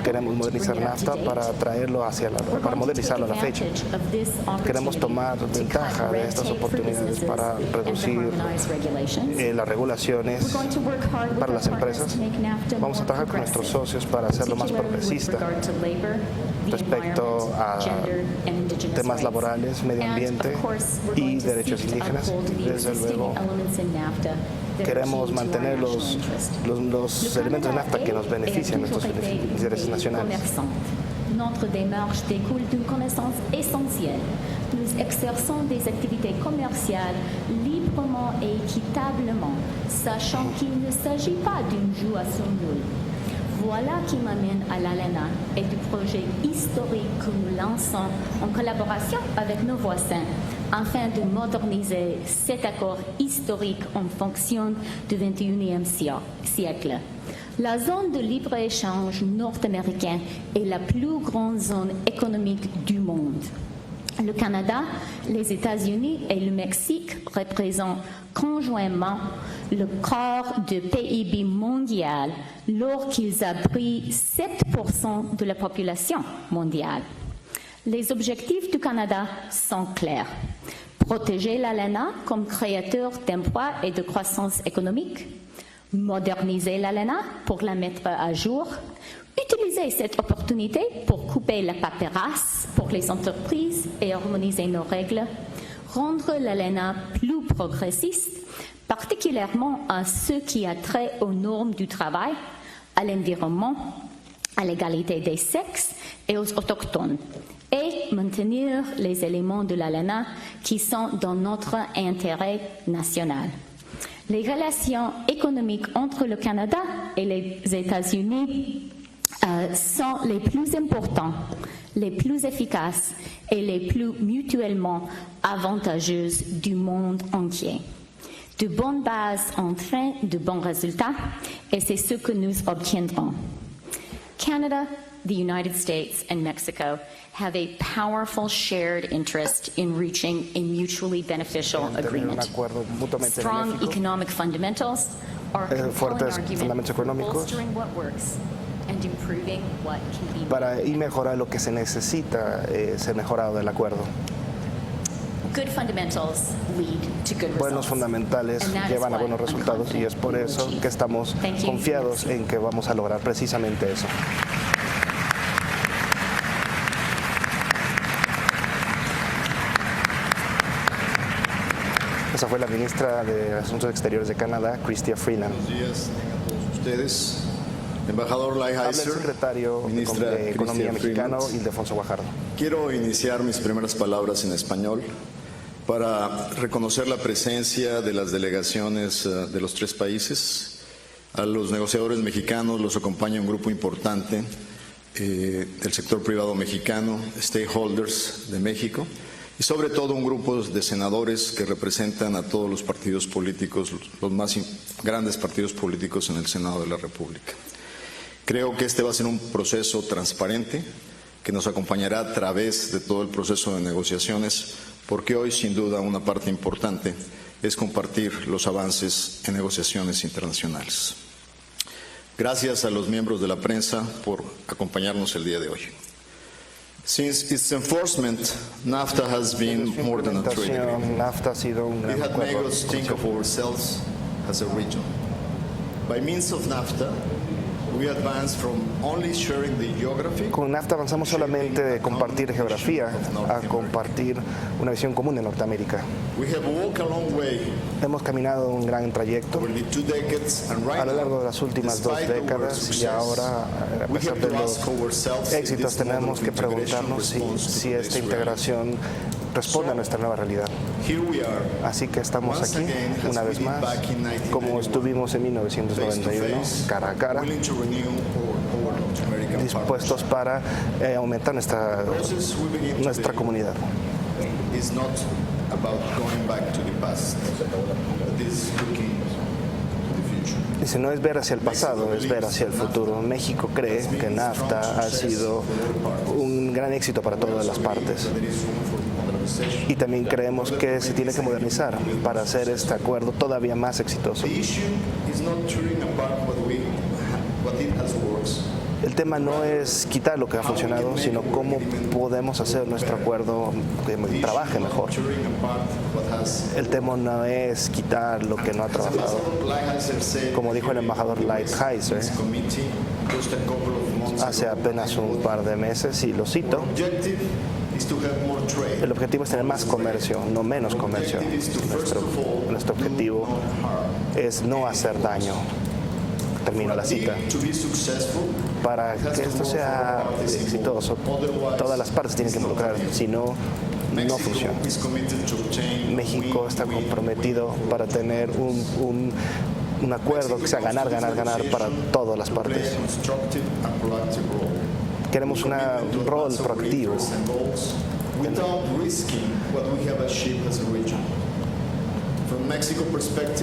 Queremos modernizar NAFTA para traerlo para modernizarlo a la fecha. Queremos tomar ventaja de estas oportunidades para reducir las regulaciones para las empresas. Vamos a trabajar con nuestros socios para hacerlo más progresista respecto a temas laborales, medio ambiente y derechos indígenas. Desde luego, queremos mantener los elementos de NAFTA que nos benefician, nuestros intereses nacionales. Notre démarche découle d'une connaissance essentielle. Nous exerçons des activités commerciales librement et équitablement, sachant qu'il ne s'agit pas d'une jouation nulle. Voilà qui m'amène à l'ALENA et du projet historique que nous lançons en collaboration avec nos voisins afin de moderniser cet accord historique en fonction du XXIe siècle. La zone de libre-échange nord-américaine est la plus grande zone économique du monde. Le Canada, les États-Unis et le Mexique représentent conjointement le quart du PIB mondial, alors qu'ils abritent 7% de la population mondiale. Les objectifs du Canada sont clairs. Protéger l'ALENA comme créateur d'emplois et de croissance économique, moderniser l'ALENA pour la mettre à jour, utiliser cette opportunité pour couper la paperasse pour les entreprises et harmoniser nos règles, rendre l'ALENA plus progressiste, particulièrement à ce qui a trait aux normes du travail, à l'environnement, à l'égalité des sexes et aux autochtones, et maintenir les éléments de l'ALENA qui sont dans notre intérêt national. Les relations économiques entre le Canada et les États-Unis sont les plus importantes, les plus efficaces et les plus mutuellement avantageuses du monde entier. De bonnes bases entraînent de bons résultats et c'est ce que nous obtiendrons. Canada, the United States, and Mexico have a powerful shared interest in reaching a mutually beneficial agreement. Strong economic fundamentals are a compelling argument for bolstering what works and improving what can be para y mejorar lo que se necesita ser mejorado del acuerdo. Good fundamentals lead to good Buenos results. fundamentales llevan a buenos resultados y es por eso que estamos confiados en que vamos a lograr precisamente eso. Esa fue la ministra de Asuntos Exteriores de Canadá, Chrystia Freeland. Buenos días a todos ustedes. Embajador Habla el Lighthizer, secretario ministra de Economía Chrystia mexicano, Freeland. Ildefonso Guajardo. Quiero iniciar mis primeras palabras en español para reconocer la presencia de las delegaciones de los tres países. A los negociadores mexicanos los acompaña un grupo importante del sector privado mexicano, stakeholders de México, y sobre todo un grupo de senadores que representan a todos los partidos políticos, los más grandes partidos políticos en el Senado de la República. Creo que este va a ser un proceso transparente que nos acompañará a través de todo el proceso de negociaciones, porque hoy, sin duda, una parte importante es compartir los avances en negociaciones internacionales. Gracias a los miembros de la prensa por acompañarnos el día de hoy. Since its enforcement, NAFTA has been more than a trade agreement. NAFTA ha sido un gran It had made acuerdo. us think of ourselves as a region. By means of NAFTA, we advanced from only sharing the geography. Con NAFTA avanzamos solamente de compartir geografía a compartir una visión común de Norteamérica. We have walked a long way Hemos caminado un gran trayecto over the 2 decades, and right a lo largo de now, las últimas 2 despite our décadas y success, ahora, a we pesar have de to los ask ourselves if éxitos, this model tenemos of que integration preguntarnos responds to si today's esta integración responde a nuestra nueva realidad. Así que estamos aquí una vez más, como estuvimos en 1991, cara a cara, dispuestos para aumentar nuestra comunidad. Dice, no es ver hacia el pasado, es ver hacia el futuro. México cree que NAFTA ha sido un gran éxito para todas las partes. Y también creemos que se tiene que modernizar para hacer este acuerdo todavía más exitoso. El tema no es quitar lo que ha funcionado, sino cómo podemos hacer nuestro acuerdo que trabaje mejor. El tema no es quitar lo que no ha trabajado. Como dijo el embajador Lighthizer hace apenas un par de meses, y lo cito, el objetivo es tener más comercio, no menos comercio. Nuestro objetivo es no hacer daño. Termino la cita. Para que esto sea exitoso, todas las partes tienen que involucrar, si no, no funciona. México está comprometido para tener un acuerdo que sea ganar, ganar, ganar para todas las partes. Queremos un rol proactivo.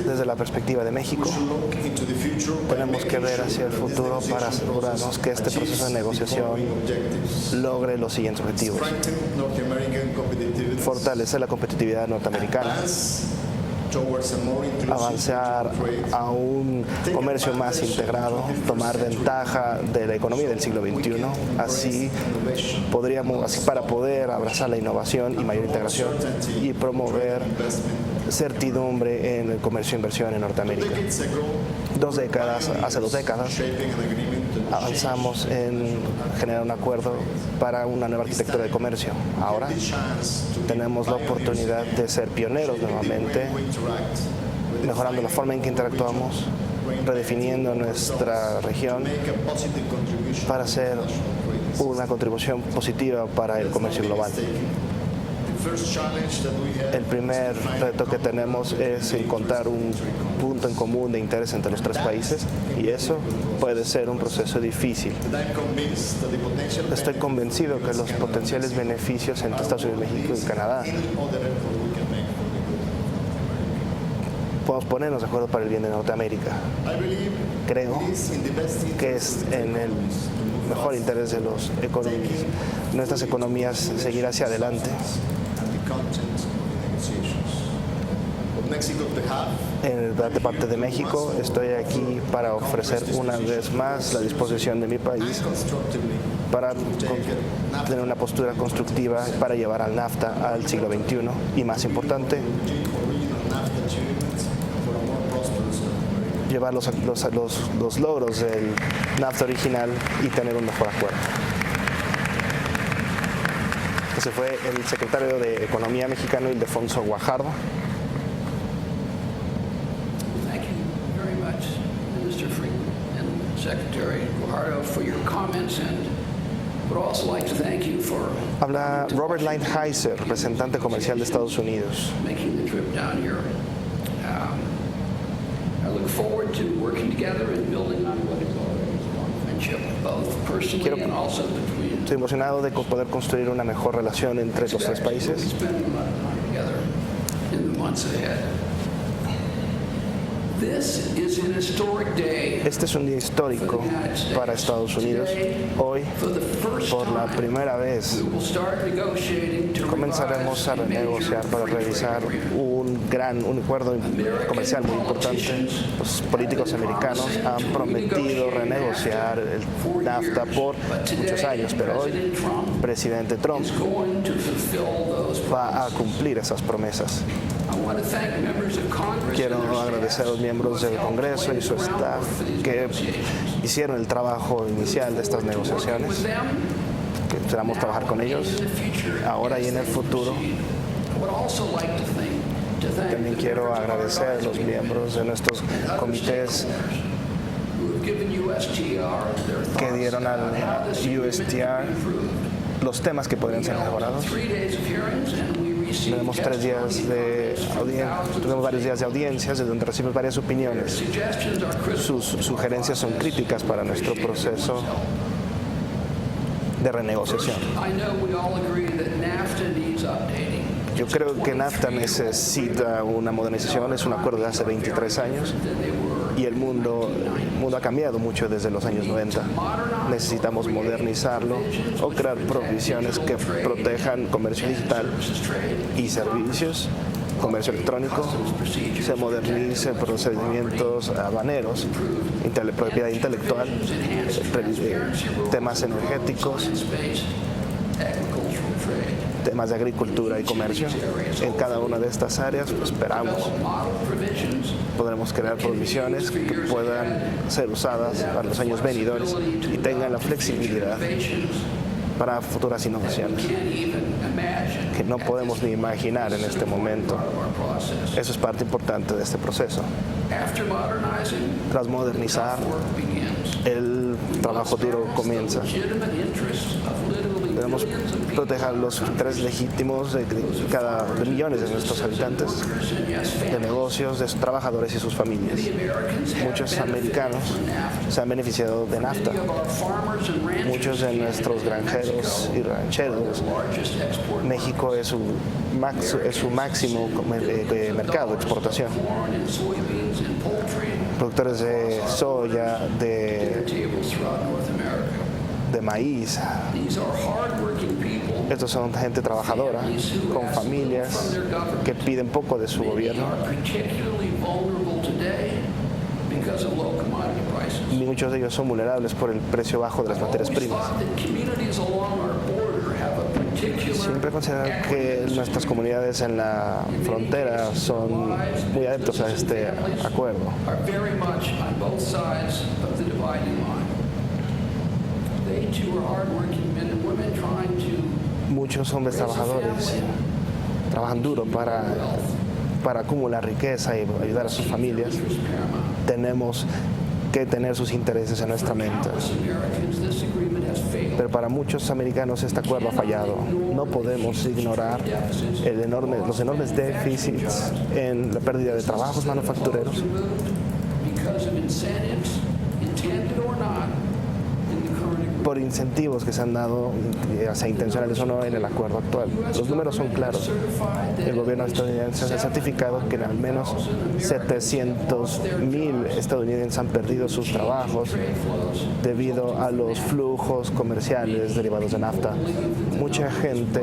Desde la perspectiva de México, tenemos que ver hacia el futuro para asegurarnos que este proceso de negociación logre los siguientes objetivos: fortalecer la competitividad norteamericana, avanzar a un comercio más integrado, tomar ventaja de la economía del siglo XXI, así para poder abrazar la innovación y mayor integración y promover certidumbre en el comercio e inversión en Norteamérica. Hace dos décadas, avanzamos en generar un acuerdo para una nueva arquitectura de comercio. Ahora tenemos la oportunidad de ser pioneros nuevamente, mejorando la forma en que interactuamos, redefiniendo nuestra región para hacer una contribución positiva para el comercio global. El primer reto que tenemos es encontrar un punto en común de interés entre los tres países, y eso puede ser un proceso difícil. Estoy convencido que los potenciales beneficios entre Estados Unidos, México y Canadá podemos ponernos de acuerdo para el bien de Norteamérica. Creo que es en el mejor interés de nuestras economías seguir hacia adelante. De parte de México, estoy aquí para ofrecer una vez más la disposición de mi país para tener una postura constructiva para llevar al NAFTA al siglo XXI y, más importante, llevar los logros del NAFTA original y tener un mejor acuerdo. Ese fue el secretario de Economía mexicano, Ildefonso Guajardo. Thank you very much, Mr. Freeland and Secretary Guajardo, for your comments, and would also like to thank you for Habla Robert Lighthizer, representante comercial de Estados Unidos. making the trip down here. I look forward to working together and building on what is already a strong friendship, both personally and also between. Estoy emocionado de poder construir una mejor relación entre los tres países. Este es un día histórico para Estados Unidos. Hoy, por la primera vez, comenzaremos a renegociar para revisar un acuerdo comercial muy importante. Los políticos americanos han prometido renegociar el NAFTA por muchos años, pero hoy el presidente Trump va a cumplir esas promesas. Quiero agradecer a los miembros del Congreso y su staff que hicieron el trabajo inicial de estas negociaciones, que esperamos trabajar con ellos ahora y en el futuro. También quiero agradecer a los miembros de nuestros comités que dieron al USTR los temas que podrían ser mejorados. Tenemos 3 días de tuvimos varios días de audiencias de donde recibimos varias opiniones. Sus sugerencias son críticas para nuestro proceso de renegociación. Yo creo que NAFTA necesita una modernización, es un acuerdo de hace 23 años y el mundo ha cambiado mucho desde los años 90. Necesitamos modernizarlo o crear provisiones que protejan comercio digital y servicios, comercio electrónico, se modernicen procedimientos aduaneros, propiedad intelectual, temas energéticos, temas de agricultura y comercio. En cada una de estas áreas esperamos podremos crear provisiones que puedan ser usadas para los años venidores y tengan la flexibilidad para futuras innovaciones que no podemos ni imaginar en este momento. Eso es parte importante de este proceso. Tras modernizar, el trabajo duro comienza. Debemos proteger los intereses legítimos de millones de nuestros habitantes, de negocios, de sus trabajadores y sus familias. Muchos americanos se han beneficiado de NAFTA. Muchos de nuestros granjeros y rancheros, México es su máximo mercado de exportación. Productores de soya, de maíz. Estos son gente trabajadora, con familias que piden poco de su gobierno. Y muchos de ellos son vulnerables por el precio bajo de las materias primas. Siempre considerar que nuestras comunidades en la frontera son muy adeptos a este acuerdo. Muchos hombres trabajadores trabajan duro para acumular riqueza y ayudar a sus familias. Tenemos que tener sus intereses en nuestra mente. Pero para muchos americanos este acuerdo ha fallado. No podemos ignorar los enormes déficits en la pérdida de trabajos manufactureros por incentivos que se han dado, ya sea intencionales o no, en el acuerdo actual. Los números son claros. El gobierno estadounidense ha certificado que al menos 700,000 estadounidenses han perdido sus trabajos debido a los flujos comerciales derivados de NAFTA. Mucha gente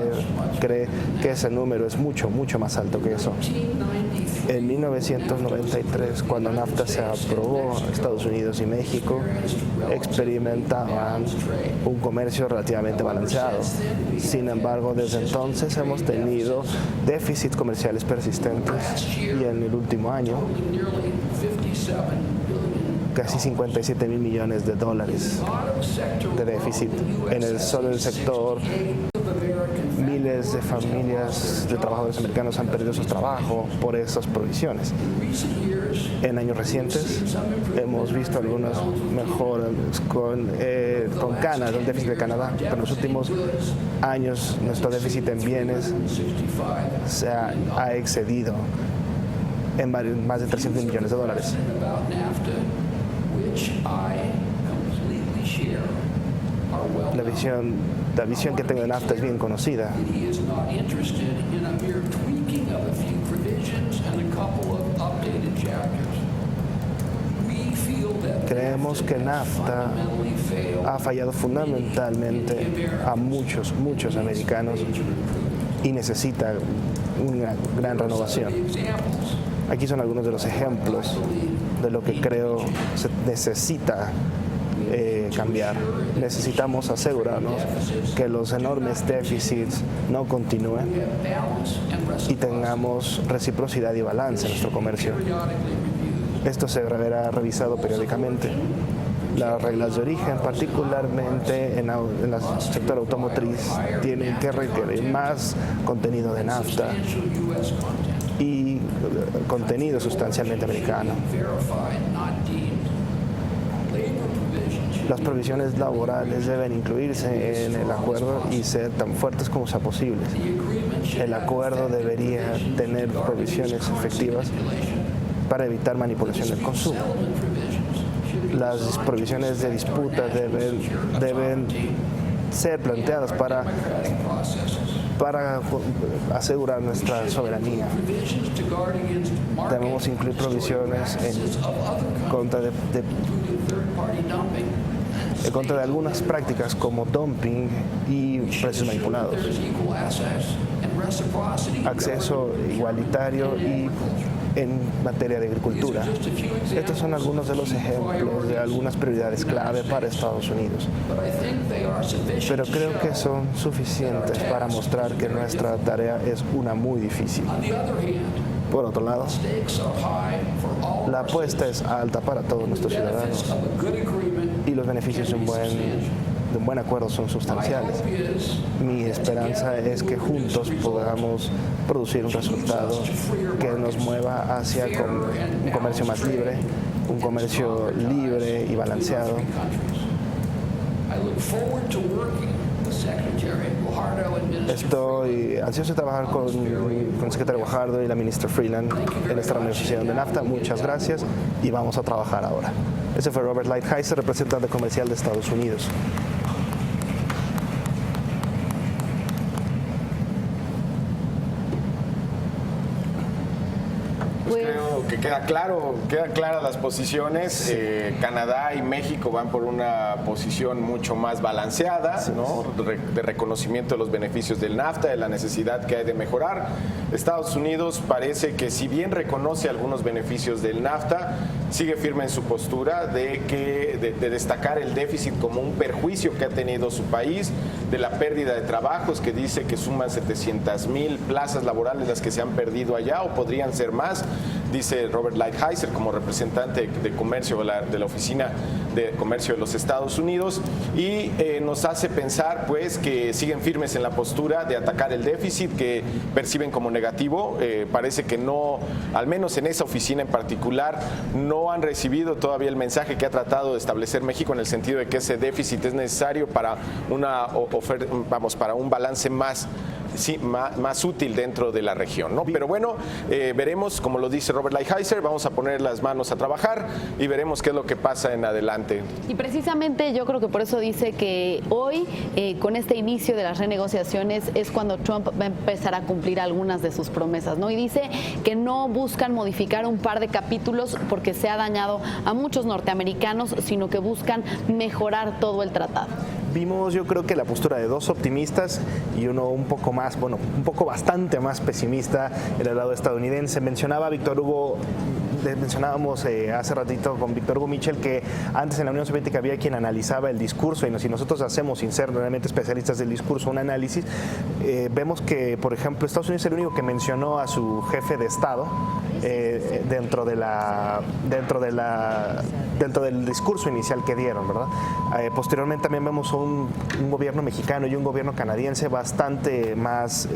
cree que ese número es mucho, mucho más alto que eso. En 1993, cuando NAFTA se aprobó, Estados Unidos y México experimentaban un comercio relativamente balanceado. Sin embargo, desde entonces hemos tenido déficits comerciales persistentes y en el último año casi 57,000 millones de dólares de déficit en solo el sector. Miles de familias de trabajadores americanos han perdido su trabajo por esas provisiones. En años recientes hemos visto algunas mejoras con Canadá, el déficit de Canadá. Pero en los últimos años nuestro déficit en bienes se ha excedido en más de 300 millones de dólares. La visión que tengo de NAFTA es bien conocida. Creemos que NAFTA ha fallado fundamentalmente a muchos americanos y necesita una gran renovación. Aquí son algunos de los ejemplos de lo que creo se necesita cambiar. Necesitamos asegurarnos que los enormes déficits no continúen y tengamos reciprocidad y balance en nuestro comercio. Esto se verá revisado periódicamente. Las reglas de origen, particularmente en el sector automotriz, tienen que requerir más contenido de NAFTA y contenido sustancialmente americano. Las provisiones laborales deben incluirse en el acuerdo y ser tan fuertes como sea posible. El acuerdo debería tener provisiones efectivas para evitar manipulación del consumo. Las provisiones de disputa deben ser planteadas para asegurar nuestra soberanía. Debemos incluir provisiones en contra de algunas prácticas como dumping y precios manipulados, acceso igualitario y en materia de agricultura. Estos son algunos de los ejemplos de algunas prioridades clave para Estados Unidos. Pero creo que son suficientes para mostrar que nuestra tarea es una muy difícil. Por otro lado, la apuesta es alta para todos nuestros ciudadanos y los beneficios de un buen acuerdo son sustanciales. Mi esperanza es que juntos podamos producir un resultado que nos mueva hacia un comercio más libre, un comercio libre y balanceado. Estoy ansioso de trabajar con el secretario Guajardo y la ministra Freeland en esta renegociación de NAFTA. Muchas gracias y vamos a trabajar ahora. Ese fue Robert Lighthizer, representante comercial de Estados Unidos. Creo que quedan claras las posiciones. Canadá y México van por una posición mucho más balanceada, ¿no? De reconocimiento de los beneficios del NAFTA, de la necesidad que hay de mejorar. Estados Unidos parece que, si bien reconoce algunos beneficios del NAFTA, sigue firme en su postura de destacar el déficit como un perjuicio que ha tenido su país, de la pérdida de trabajos, que dice que suman 700,000 plazas laborales las que se han perdido allá, o podrían ser más, dice Robert Lighthizer como representante de comercio de la Oficina de Comercio de los Estados Unidos, y nos hace pensar pues que siguen firmes en la postura de atacar el déficit que perciben como negativo. Parece que no, al menos en esa oficina en particular, no han recibido todavía el mensaje que ha tratado de establecer México, en el sentido de que ese déficit es necesario para para un balance más útil dentro de la región, ¿no? Pero bueno, veremos, como lo dice Robert Lighthizer, vamos a poner las manos a trabajar y veremos qué es lo que pasa en adelante. Y precisamente yo creo que por eso dice que hoy, con este inicio de las renegociaciones, es cuando Trump va a empezar a cumplir algunas de sus promesas, ¿no? Y dice que no buscan modificar un par de capítulos porque se ha dañado a muchos norteamericanos, sino que buscan mejorar todo el tratado. Vimos, yo creo que la postura de dos optimistas y uno un poco bastante más pesimista en el lado estadounidense. Mencionábamos hace ratito con Víctor Hugo Mitchell que antes en la Unión Soviética había quien analizaba el discurso, y si nosotros hacemos, sin ser realmente especialistas del discurso, un análisis, vemos que, por ejemplo, Estados Unidos es el único que mencionó a su jefe de Estado dentro del discurso inicial que dieron, ¿verdad? Posteriormente también vemos un gobierno mexicano y un gobierno canadiense bastante más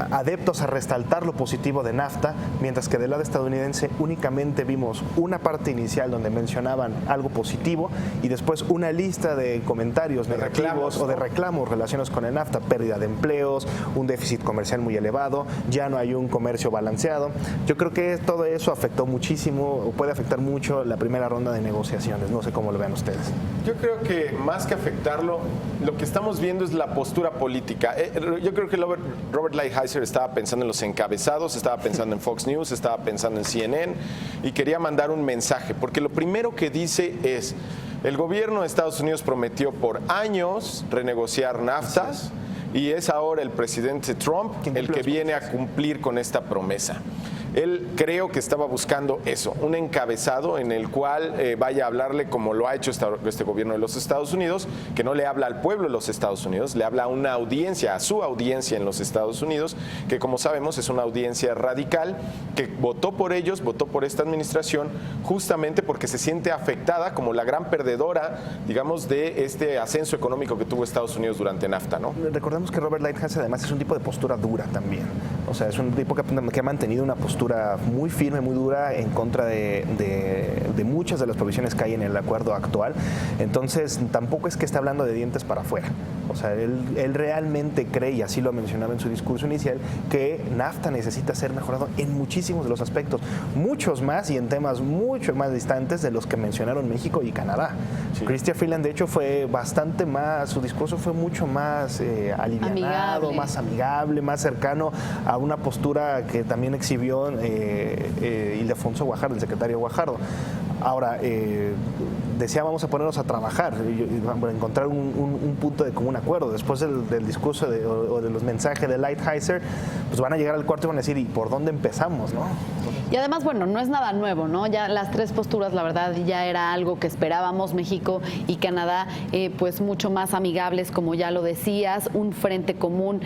adeptos a resaltar lo positivo de NAFTA, mientras que del lado estadounidense únicamente vimos una parte inicial donde mencionaban algo positivo y después una lista de comentarios negativos o de reclamos relacionados con el NAFTA: pérdida de empleos, un déficit comercial muy elevado, ya no hay un comercio balanceado. Yo creo que todo eso afectó muchísimo, o puede afectar mucho, la primera ronda de negociaciones. No sé cómo lo vean ustedes. Yo creo que más que afectarlo, lo que estamos viendo es la postura política. Yo creo que Robert Lighthizer estaba pensando en los encabezados, estaba pensando en Fox News, estaba pensando en CNN, y quería mandar un mensaje, porque lo primero que dice es: el gobierno de Estados Unidos prometió por años renegociar NAFTA, y es ahora el presidente Trump el que viene a cumplir con esta promesa. Él creo que estaba buscando eso, un encabezado en el cual vaya a hablarle, como lo ha hecho este gobierno de los Estados Unidos, que no le habla al pueblo de los Estados Unidos, le habla a una audiencia, a su audiencia en los Estados Unidos, que como sabemos es una audiencia radical, que votó por ellos, votó por esta administración, justamente porque se siente afectada como la gran perdedora, digamos, de este ascenso económico que tuvo Estados Unidos durante NAFTA, ¿no? Recordemos que Robert Lighthizer además es un tipo de postura dura también, o sea, es un tipo que ha mantenido una postura postura muy firme, muy dura en contra de muchas de las provisiones que hay en el acuerdo actual. Entonces, tampoco es que esté hablando de dientes para afuera. O sea, él realmente cree, y así lo mencionaba en su discurso inicial, que NAFTA necesita ser mejorado en muchísimos de los aspectos, muchos más y en temas mucho más distantes de los que mencionaron México y Canadá. Sí. Chrystia Freeland, de hecho, fue bastante más, su discurso fue mucho más alivianado, más amigable, más cercano a una postura que también exhibió Ildefonso Guajardo, el secretario Guajardo. Ahora, decía, vamos a ponernos a trabajar, encontrar un punto de común acuerdo. Después del discurso o de los mensajes de Lighthizer, pues van a llegar al cuarto y van a decir, ¿y por dónde empezamos, no? Y además, bueno, no es nada nuevo, ¿no? Ya las tres posturas, la verdad, ya era algo que esperábamos. México y Canadá, pues mucho más amigables, como ya lo decías, un frente común,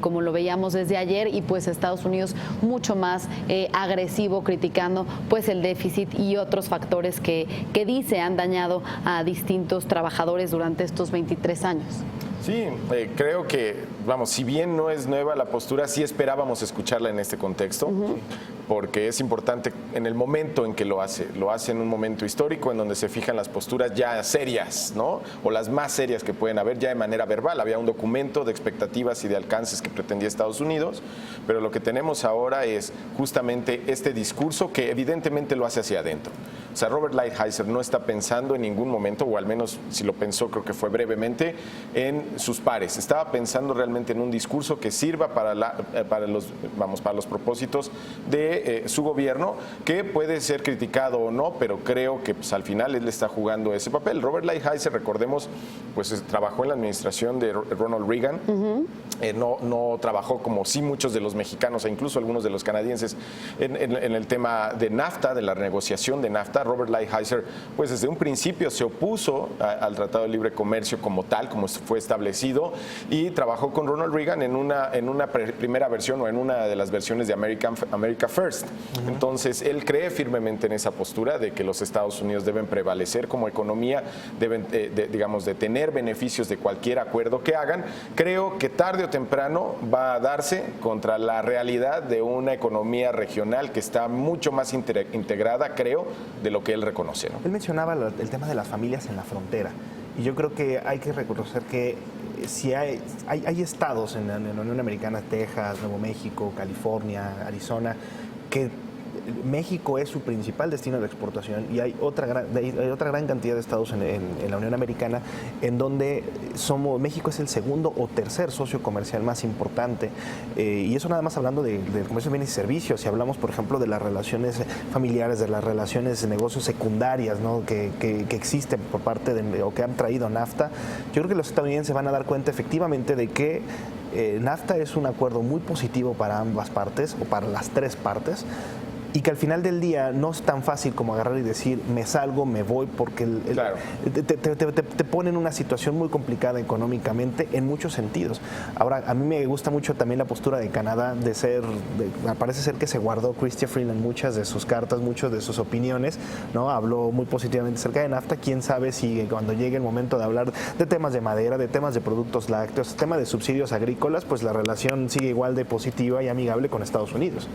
como lo veíamos desde ayer, y pues Estados Unidos mucho más agresivo, criticando pues el déficit y otros factores que dice han dañado a distintos trabajadores durante estos 23 años. Sí, creo que, vamos, si bien no es nueva la postura, sí esperábamos escucharla en este contexto, porque es importante en el momento en que lo hace en un momento histórico en donde se fijan las posturas ya serias, ¿no? O las más serias que pueden haber ya de manera verbal. Había un documento de expectativas y de alcances que pretendía Estados Unidos, pero lo que tenemos ahora es justamente este discurso que evidentemente lo hace hacia adentro. O sea, Robert Lighthizer no está pensando en ningún momento, o al menos si lo pensó, creo que fue brevemente, en sus pares. Estaba pensando realmente en un discurso que sirva para los propósitos de su gobierno, que puede ser criticado o no, pero creo que pues, al final él está jugando ese papel. Robert Lighthizer, recordemos, pues trabajó en la administración de Ronald Reagan. No trabajó como sí muchos de los mexicanos e incluso algunos de los canadienses en el tema de NAFTA, de la negociación de NAFTA. Robert Lighthizer, pues desde un principio se opuso al Tratado de Libre Comercio como tal, como fue establecido, y trabajó con Ronald Reagan en una primera versión o en una de las versiones de America First. Entonces, él cree firmemente en esa postura de que los Estados Unidos deben prevalecer como economía, deben, digamos, de tener beneficios de cualquier acuerdo que hagan. Creo que tarde o temprano va a darse contra la realidad de una economía regional que está mucho más integrada, creo, de lo que él reconoce, ¿no? Él mencionaba el tema de las familias en la frontera, y yo creo que hay que reconocer que si hay estados en la Unión Americana, Texas, Nuevo México, California, Arizona, que México es su principal destino de exportación, y hay otra gran cantidad de estados en la Unión Americana en donde México es el segundo o tercer socio comercial más importante, y eso nada más hablando del comercio de bienes y servicios. Si hablamos, por ejemplo, de las relaciones familiares, de las relaciones de negocios secundarias, ¿no? que existen por parte o que han traído NAFTA, yo creo que los estadounidenses van a dar cuenta efectivamente de que NAFTA es un acuerdo muy positivo para ambas partes, o para las tres partes, y que al final del día no es tan fácil como agarrar y decir, me salgo, me voy, porque claro, te pone en una situación muy complicada económicamente en muchos sentidos. Ahora, a mí me gusta mucho también la postura de Canadá parece ser que se guardó Chrystia Freeland muchas de sus cartas, muchas de sus opiniones, ¿no? Habló muy positivamente acerca de NAFTA. Quién sabe si cuando llegue el momento de hablar de temas de madera, de temas de productos lácteos, tema de subsidios agrícolas, pues la relación sigue igual de positiva y amigable con Estados Unidos.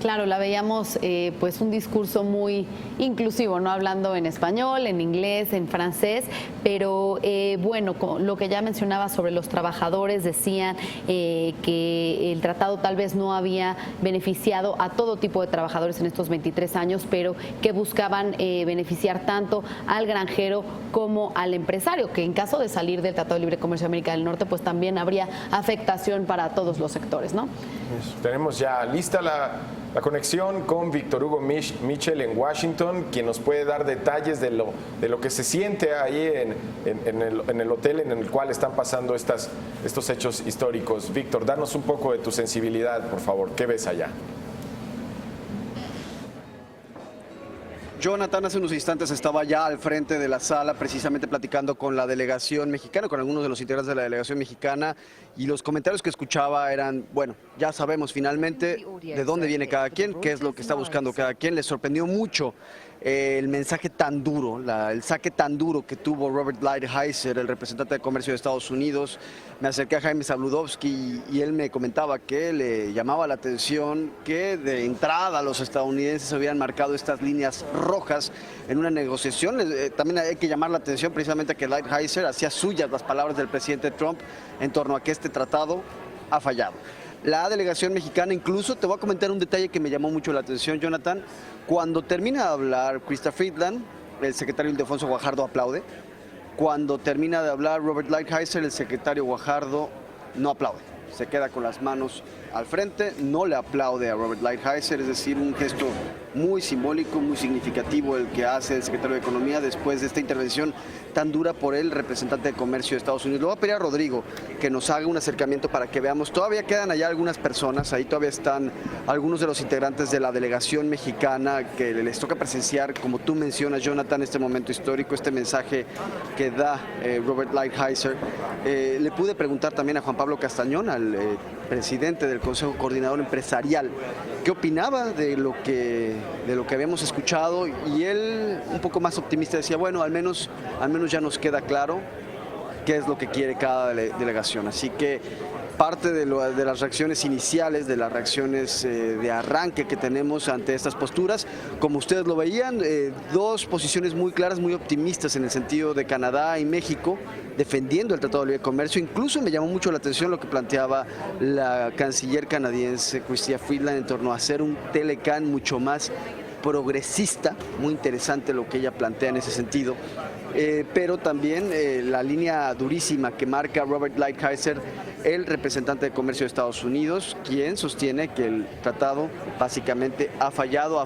Claro, la veíamos pues un discurso muy inclusivo, ¿no? Hablando en español, en inglés, en francés, pero bueno, lo que ya mencionaba sobre los trabajadores, decían que el tratado tal vez no había beneficiado a todo tipo de trabajadores en estos 23 años, pero que buscaban beneficiar tanto al granjero como al empresario, que en caso de salir del Tratado de Libre Comercio de América del Norte, pues también habría afectación para todos los sectores, ¿no? Tenemos ya lista la conexión con Víctor Hugo Mitchell en Washington, quien nos puede dar detalles de lo que se siente ahí en el hotel en el cual están pasando estos hechos históricos. Víctor, danos un poco de tu sensibilidad, por favor. ¿Qué ves allá? Jonathan, hace unos instantes estaba ya al frente de la sala precisamente platicando con la delegación mexicana, con algunos de los integrantes de la delegación mexicana, y los comentarios que escuchaba eran, bueno, ya sabemos finalmente de dónde viene cada quien, qué es lo que está buscando cada quien. Les sorprendió mucho el mensaje tan duro, el saque tan duro que tuvo Robert Lighthizer, el representante de comercio de Estados Unidos. Me acerqué a Jaime Zabludovsky y él me comentaba que le llamaba la atención que de entrada los estadounidenses habían marcado estas líneas rojas en una negociación. También hay que llamar la atención precisamente a que Lighthizer hacía suyas las palabras del presidente Trump en torno a que este tratado ha fallado. La delegación mexicana, incluso te voy a comentar un detalle que me llamó mucho la atención, Jonathan. Cuando termina de hablar Chrystia Freeland, el secretario Ildefonso Guajardo aplaude. Cuando termina de hablar Robert Lighthizer, el secretario Guajardo no aplaude. Se queda con las manos al frente, no le aplaude a Robert Lighthizer, es decir, un gesto muy simbólico, muy significativo el que hace el secretario de Economía después de esta intervención tan dura por el representante de comercio de Estados Unidos. Le voy a pedir a Rodrigo que nos haga un acercamiento para que veamos. Todavía quedan allá algunas personas, ahí todavía están algunos de los integrantes de la delegación mexicana que les toca presenciar, como tú mencionas, Jonathan, este momento histórico, este mensaje que da Robert Lighthizer. Le pude preguntar también a Juan Pablo Castañón, al presidente del Consejo Coordinador Empresarial, qué opinaba de lo que habíamos escuchado, y él, un poco más optimista, decía, bueno, al menos ya nos queda claro qué es lo que quiere cada delegación. Así que parte de las reacciones iniciales, de las reacciones de arranque que tenemos ante estas posturas, como ustedes lo veían, dos posiciones muy claras, muy optimistas en el sentido de Canadá y México, defendiendo el Tratado de Libre Comercio. Incluso me llamó mucho la atención lo que planteaba la canciller canadiense Chrystia Freeland en torno a hacer un Telecan mucho más progresista, muy interesante lo que ella plantea en ese sentido, pero también la línea durísima que marca Robert Lighthizer, el representante de comercio de Estados Unidos, quien sostiene que el tratado básicamente ha fallado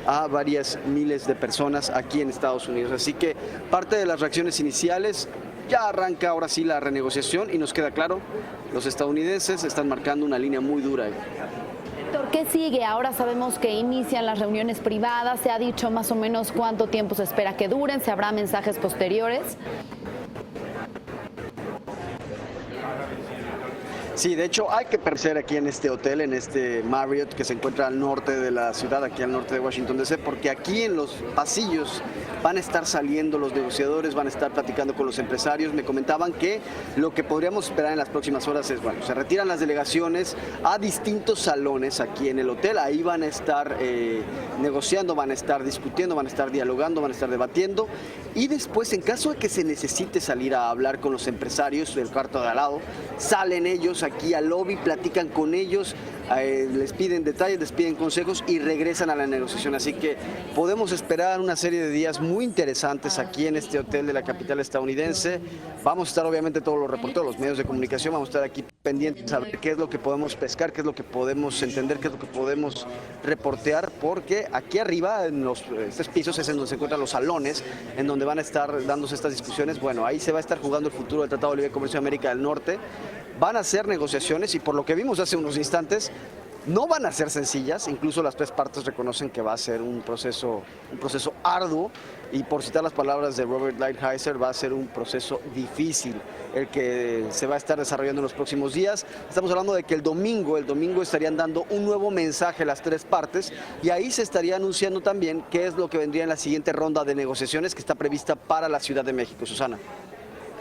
a varias miles de personas aquí en Estados Unidos. Así que parte de las reacciones iniciales, ya arranca ahora sí la renegociación y nos queda claro, los estadounidenses están marcando una línea muy dura. ¿Qué sigue? Ahora sabemos que inician las reuniones privadas, se ha dicho más o menos cuánto tiempo se espera que duren, ¿se habrá mensajes posteriores? Sí, de hecho hay que permanecer aquí en este hotel, en este Marriott que se encuentra al norte de la ciudad, aquí al norte de Washington DC, porque aquí en los pasillos van a estar saliendo los negociadores, van a estar platicando con los empresarios. Me comentaban que lo que podríamos esperar en las próximas horas es, bueno, se retiran las delegaciones a distintos salones aquí en el hotel, ahí van a estar negociando, van a estar discutiendo, van a estar dialogando, van a estar debatiendo, y después, en caso de que se necesite salir a hablar con los empresarios del cuarto de al lado, salen ellos aquí al lobby, platican con ellos, les piden detalles, les piden consejos y regresan a la negociación. Así que podemos esperar una serie de días muy interesantes aquí en este hotel de la capital estadounidense. Vamos a estar obviamente todos los reporteros, los medios de comunicación, vamos a estar aquí pendientes a ver qué es lo que podemos pescar, qué es lo que podemos entender, qué es lo que podemos reportear, porque aquí arriba, en estos pisos, es en donde se encuentran los salones, en donde van a estar dándose estas discusiones. Bueno, ahí se va a estar jugando el futuro del Tratado de Libre Comercio de América del Norte. Van a ser negociaciones y por lo que vimos hace unos instantes, no van a ser sencillas. Incluso las tres partes reconocen que va a ser un proceso arduo, y por citar las palabras de Robert Lighthizer, va a ser un proceso difícil el que se va a estar desarrollando en los próximos días. Estamos hablando de que el domingo estarían dando un nuevo mensaje las tres partes, y ahí se estaría anunciando también qué es lo que vendría en la siguiente ronda de negociaciones que está prevista para la Ciudad de México. Susana.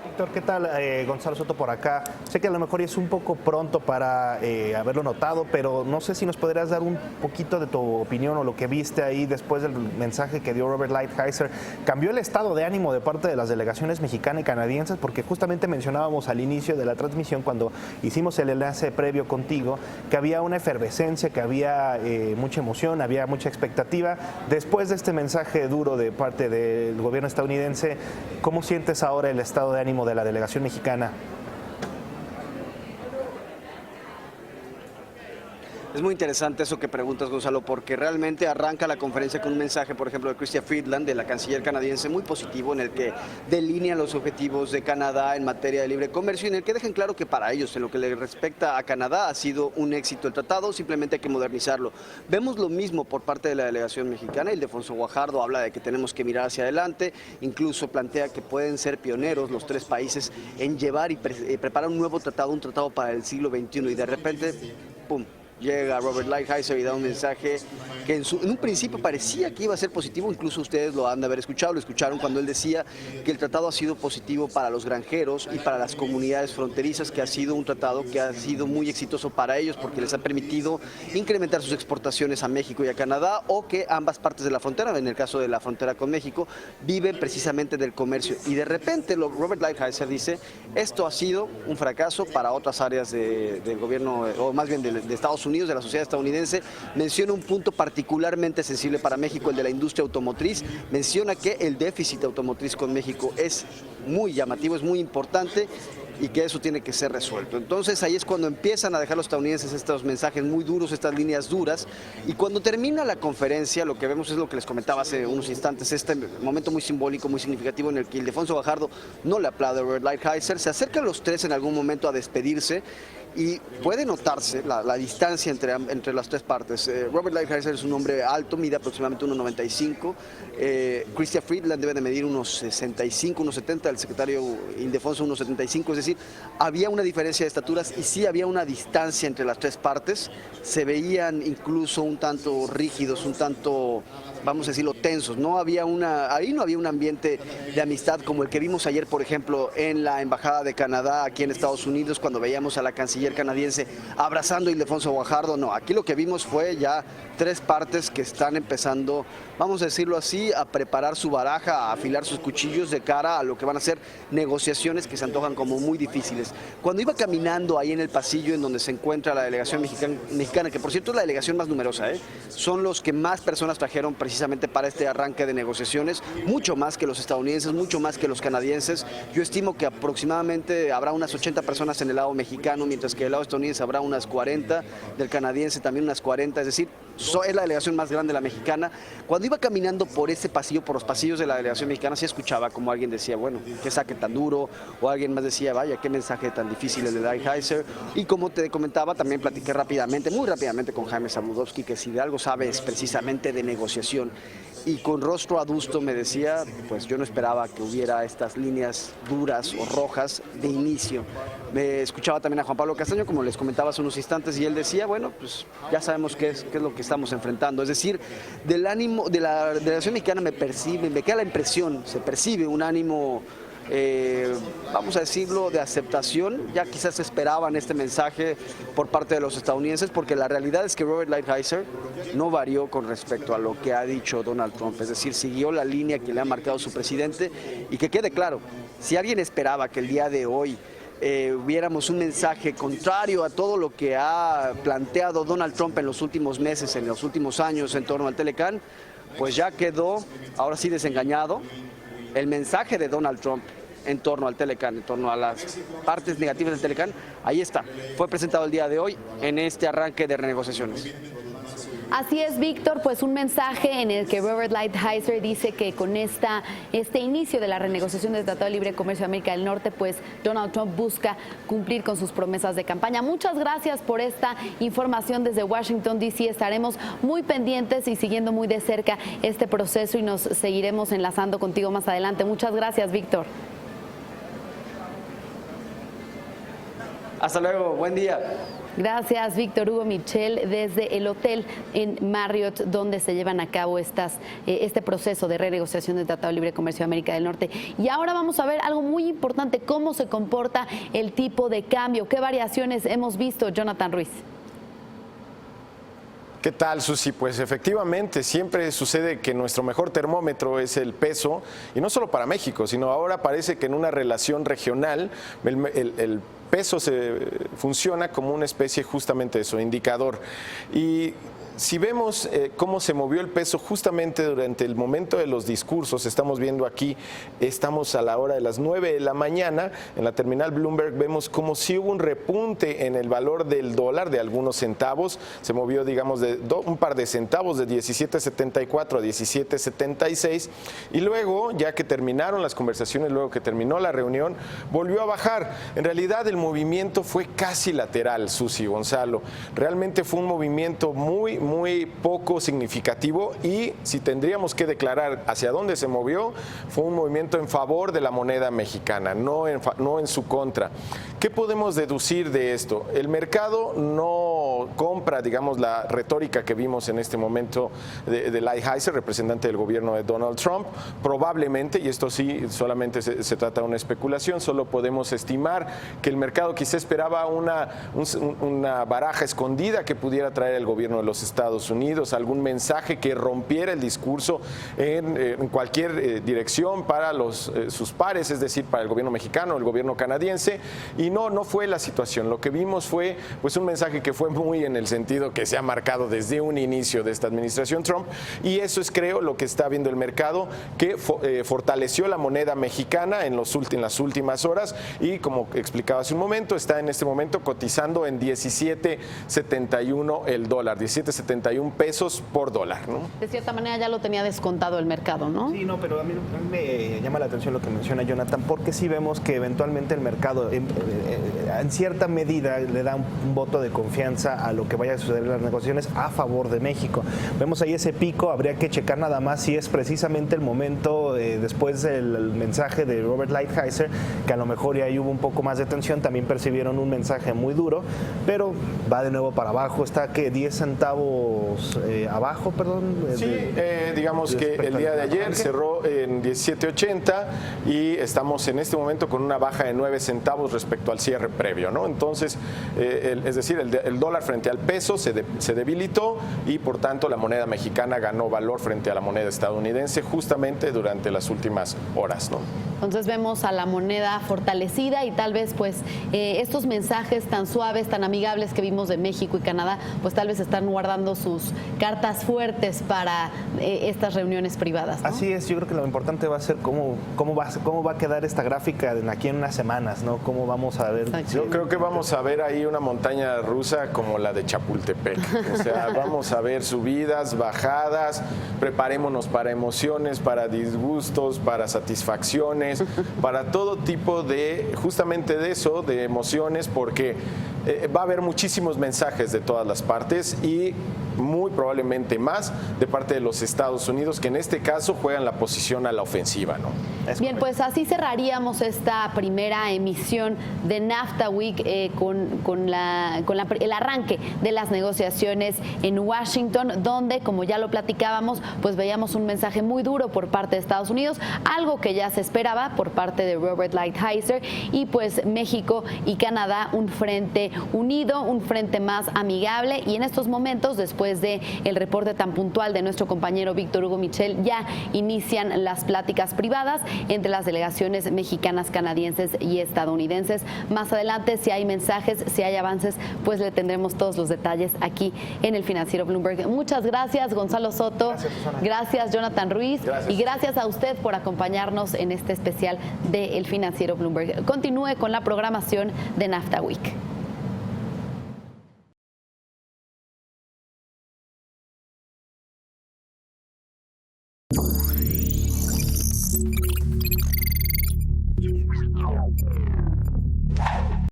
Víctor, ¿qué tal? Gonzalo Soto por acá. Sé que a lo mejor es un poco pronto para haberlo notado, pero no sé si nos podrías dar un poquito de tu opinión o lo que viste ahí después del mensaje que dio Robert Lighthizer. ¿Cambió el estado de ánimo de parte de las delegaciones mexicana y canadienses? Porque justamente mencionábamos al inicio de la transmisión, cuando hicimos el enlace previo contigo, que había una efervescencia, que había mucha emoción, había mucha expectativa. Después de este mensaje duro de parte del gobierno estadounidense, ¿cómo sientes ahora el estado de ánimo de la delegación mexicana? Es muy interesante eso que preguntas, Gonzalo, porque realmente arranca la conferencia con un mensaje, por ejemplo, de Chrystia Freeland, de la canciller canadiense, muy positivo, en el que delinea los objetivos de Canadá en materia de libre comercio, y en el que dejan claro que para ellos, en lo que le respecta a Canadá, ha sido un éxito el tratado, simplemente hay que modernizarlo. Vemos lo mismo por parte de la delegación mexicana. Ildefonso Guajardo habla de que tenemos que mirar hacia adelante, incluso plantea que pueden ser pioneros los tres países en llevar y preparar un nuevo tratado, un tratado para el siglo XXI, y de repente, ¡pum!, llega Robert Lighthizer y da un mensaje que en un principio parecía que iba a ser positivo, incluso ustedes lo han de haber escuchado, lo escucharon cuando él decía que el tratado ha sido positivo para los granjeros y para las comunidades fronterizas, que ha sido un tratado que ha sido muy exitoso para ellos porque les ha permitido incrementar sus exportaciones a México y a Canadá, o que ambas partes de la frontera, en el caso de la frontera con México, viven precisamente del comercio. Y de repente Robert Lighthizer dice, esto ha sido un fracaso para otras áreas del gobierno, o más bien de Estados Unidos, de la sociedad estadounidense. Menciona un punto particularmente sensible para México, el de la industria automotriz. Menciona que el déficit automotriz con México es muy llamativo, es muy importante, y que eso tiene que ser resuelto. Entonces ahí es cuando empiezan a dejar los estadounidenses estos mensajes muy duros, estas líneas duras, y cuando termina la conferencia lo que vemos es lo que les comentaba hace unos instantes, este momento muy simbólico, muy significativo en el que Ildefonso Guajardo no le aplaude a Robert Lighthizer, se acercan los tres en algún momento a despedirse, y puede notarse la distancia entre las tres partes. Robert Lighthizer es un hombre alto, mide aproximadamente 1,95. Chrystia Freeland debe de medir unos 65, unos 70, el secretario Ildefonso unos 75, es decir, había una diferencia de estaturas y sí había una distancia entre las tres partes. Se veían incluso un tanto rígidos, un tanto, vamos a decirlo, tensos. Ahí no había un ambiente de amistad como el que vimos ayer, por ejemplo, en la Embajada de Canadá aquí en Estados Unidos, cuando veíamos a la canciller canadiense abrazando a Ildefonso Guajardo. No, aquí lo que vimos fue ya tres partes que están empezando, vamos a decirlo así, a preparar su baraja, a afilar sus cuchillos de cara a lo que van a ser negociaciones que se antojan como muy difíciles. Cuando iba caminando ahí en el pasillo en donde se encuentra la delegación mexicana, que por cierto es la delegación más numerosa, son los que más personas trajeron precisamente para este arranque de negociaciones, mucho más que los estadounidenses, mucho más que los canadienses. Yo estimo que aproximadamente habrá unas 80 personas en el lado mexicano, mientras que del lado estadounidense habrá unas 40, del canadiense también unas 40, es decir, es la delegación más grande, la mexicana. Cuando iba caminando por ese pasillo, por los pasillos de la delegación mexicana, sí escuchaba como alguien decía, bueno, qué saque tan duro, o alguien más decía, vaya, qué mensaje tan difícil el de Lighthizer. Y como te comentaba, también platiqué muy rápidamente con Jaime Zabludovsky, que si de algo sabe es precisamente de negociación. Y con rostro adusto me decía, pues yo no esperaba que hubiera estas líneas duras o rojas de inicio. Me escuchaba también a Juan Pablo Castaño, como les comentaba hace unos instantes, y él decía, bueno, pues ya sabemos qué es lo que estamos enfrentando. Es decir, del ánimo de la delegación mexicana me queda la impresión, se percibe un ánimo, vamos a decirlo, de aceptación. Ya quizás esperaban este mensaje por parte de los estadounidenses, porque la realidad es que Robert Lighthizer no varió con respecto a lo que ha dicho Donald Trump, es decir, siguió la línea que le ha marcado su presidente. Y que quede claro, si alguien esperaba que el día de hoy hubiéramos un mensaje contrario a todo lo que ha planteado Donald Trump en los últimos meses, en los últimos años en torno al Telecán, pues ya quedó, ahora sí, desengañado el mensaje de Donald Trump en torno al Telecán, en torno a las partes negativas del Telecán. Ahí está, fue presentado el día de hoy en este arranque de renegociaciones. Así es, Víctor, pues un mensaje en el que Robert Lighthizer dice que con este inicio de la renegociación del Tratado de Libre Comercio de América del Norte, pues Donald Trump busca cumplir con sus promesas de campaña. Muchas gracias por esta información desde Washington, D.C. Estaremos muy pendientes y siguiendo muy de cerca este proceso y nos seguiremos enlazando contigo más adelante. Muchas gracias, Víctor. Hasta luego, buen día. Gracias, Víctor Hugo Michel, desde el hotel en Marriott, donde se llevan a cabo este proceso de renegociación del Tratado de Libre Comercio de América del Norte. Y ahora vamos a ver algo muy importante, cómo se comporta el tipo de cambio, qué variaciones hemos visto. Jonathan Ruiz. ¿Qué tal, Susi? Pues efectivamente, siempre sucede que nuestro mejor termómetro es el peso, y no solo para México, sino ahora parece que en una relación regional el peso funciona como una especie justamente de eso, indicador. Y si vemos cómo se movió el peso justamente durante el momento de los discursos, estamos viendo aquí, estamos a la hora de las 9 de la mañana, en la terminal Bloomberg vemos como si hubo un repunte en el valor del dólar de algunos centavos, se movió digamos de un par de centavos, de 17.74 a 17.76, y luego, ya que terminaron las conversaciones, luego que terminó la reunión, volvió a bajar. En realidad el movimiento fue casi lateral, Susi, Gonzalo. Realmente fue un movimiento muy, muy poco significativo y si tendríamos que declarar hacia dónde se movió, fue un movimiento en favor de la moneda mexicana, no en su contra. ¿Qué podemos deducir de esto? El mercado no compra, digamos, la retórica que vimos en este momento de Lighthizer, representante del gobierno de Donald Trump. Probablemente, y esto sí, solamente se trata de una especulación, solo podemos estimar que el mercado quizá esperaba una baraja escondida que pudiera traer el gobierno de los Estados Unidos, algún mensaje que rompiera el discurso en cualquier dirección para sus pares, es decir, para el gobierno mexicano, el gobierno canadiense, y no fue la situación. Lo que vimos fue pues un mensaje que fue muy en el sentido que se ha marcado desde un inicio de esta administración Trump, y eso es, creo, lo que está viendo el mercado, que fortaleció la moneda mexicana en las últimas horas y, como explicaba hace un momento, está en este momento cotizando en 17.71 el dólar, 17.71 pesos por dólar, ¿no? De cierta manera ya lo tenía descontado el mercado, ¿no? Sí, no, pero a mí me llama la atención lo que menciona Jonathan, porque sí vemos que eventualmente el mercado en cierta medida le da un voto de confianza a lo que vaya a suceder en las negociaciones a favor de México. Vemos ahí ese pico, habría que checar nada más si es precisamente el momento después del mensaje de Robert Lighthizer, que a lo mejor ya ahí hubo un poco más de tensión, también percibieron un mensaje muy duro, pero va de nuevo para abajo, está que 10 centavos abajo, perdón. Sí, digamos que el día de ayer cerró en 17.80 y estamos en este momento con una baja de 9 centavos respecto al cierre previo, ¿no? Entonces, es decir, el dólar frente al peso se debilitó y por tanto la moneda mexicana ganó valor frente a la moneda estadounidense justamente durante las últimas horas, ¿no? Entonces vemos a la moneda fortalecida y tal vez pues estos mensajes tan suaves, tan amigables que vimos de México y Canadá, pues tal vez están guardando sus cartas fuertes para estas reuniones privadas, ¿no? Así es, yo creo que lo importante va a ser cómo va a quedar esta gráfica de aquí en unas semanas, ¿no? Cómo vamos a ver. Yo creo que vamos a ver ahí una montaña rusa como la de Chapultepec. O sea, vamos a ver subidas, bajadas, preparémonos para emociones, para disgustos, para satisfacciones, para todo tipo de, justamente de eso, de emociones, porque va a haber muchísimos mensajes de todas las partes y muy probablemente más de parte de los Estados Unidos, que en este caso juegan la posición a la ofensiva, ¿no? Bien, pues así cerraríamos esta primera emisión de NAFTA Week con el arranque de las negociaciones en Washington, donde, como ya lo platicábamos, pues veíamos un mensaje muy duro por parte de Estados Unidos, algo que ya se esperaba por parte de Robert Lighthizer, y pues México y Canadá un frente unido, un frente más amigable, y en estos momentos, después de el reporte tan puntual de nuestro compañero Víctor Hugo Michel, ya inician las pláticas privadas entre las delegaciones mexicanas, canadienses y estadounidenses. Más adelante, si hay mensajes, si hay avances, pues le tendremos todos los detalles aquí en el Financiero Bloomberg. Muchas gracias, Gonzalo Soto. Gracias, Jonathan Ruiz. Gracias. Y gracias a usted por acompañarnos en este especial de El Financiero Bloomberg. Continúe con la programación de NAFTA Week.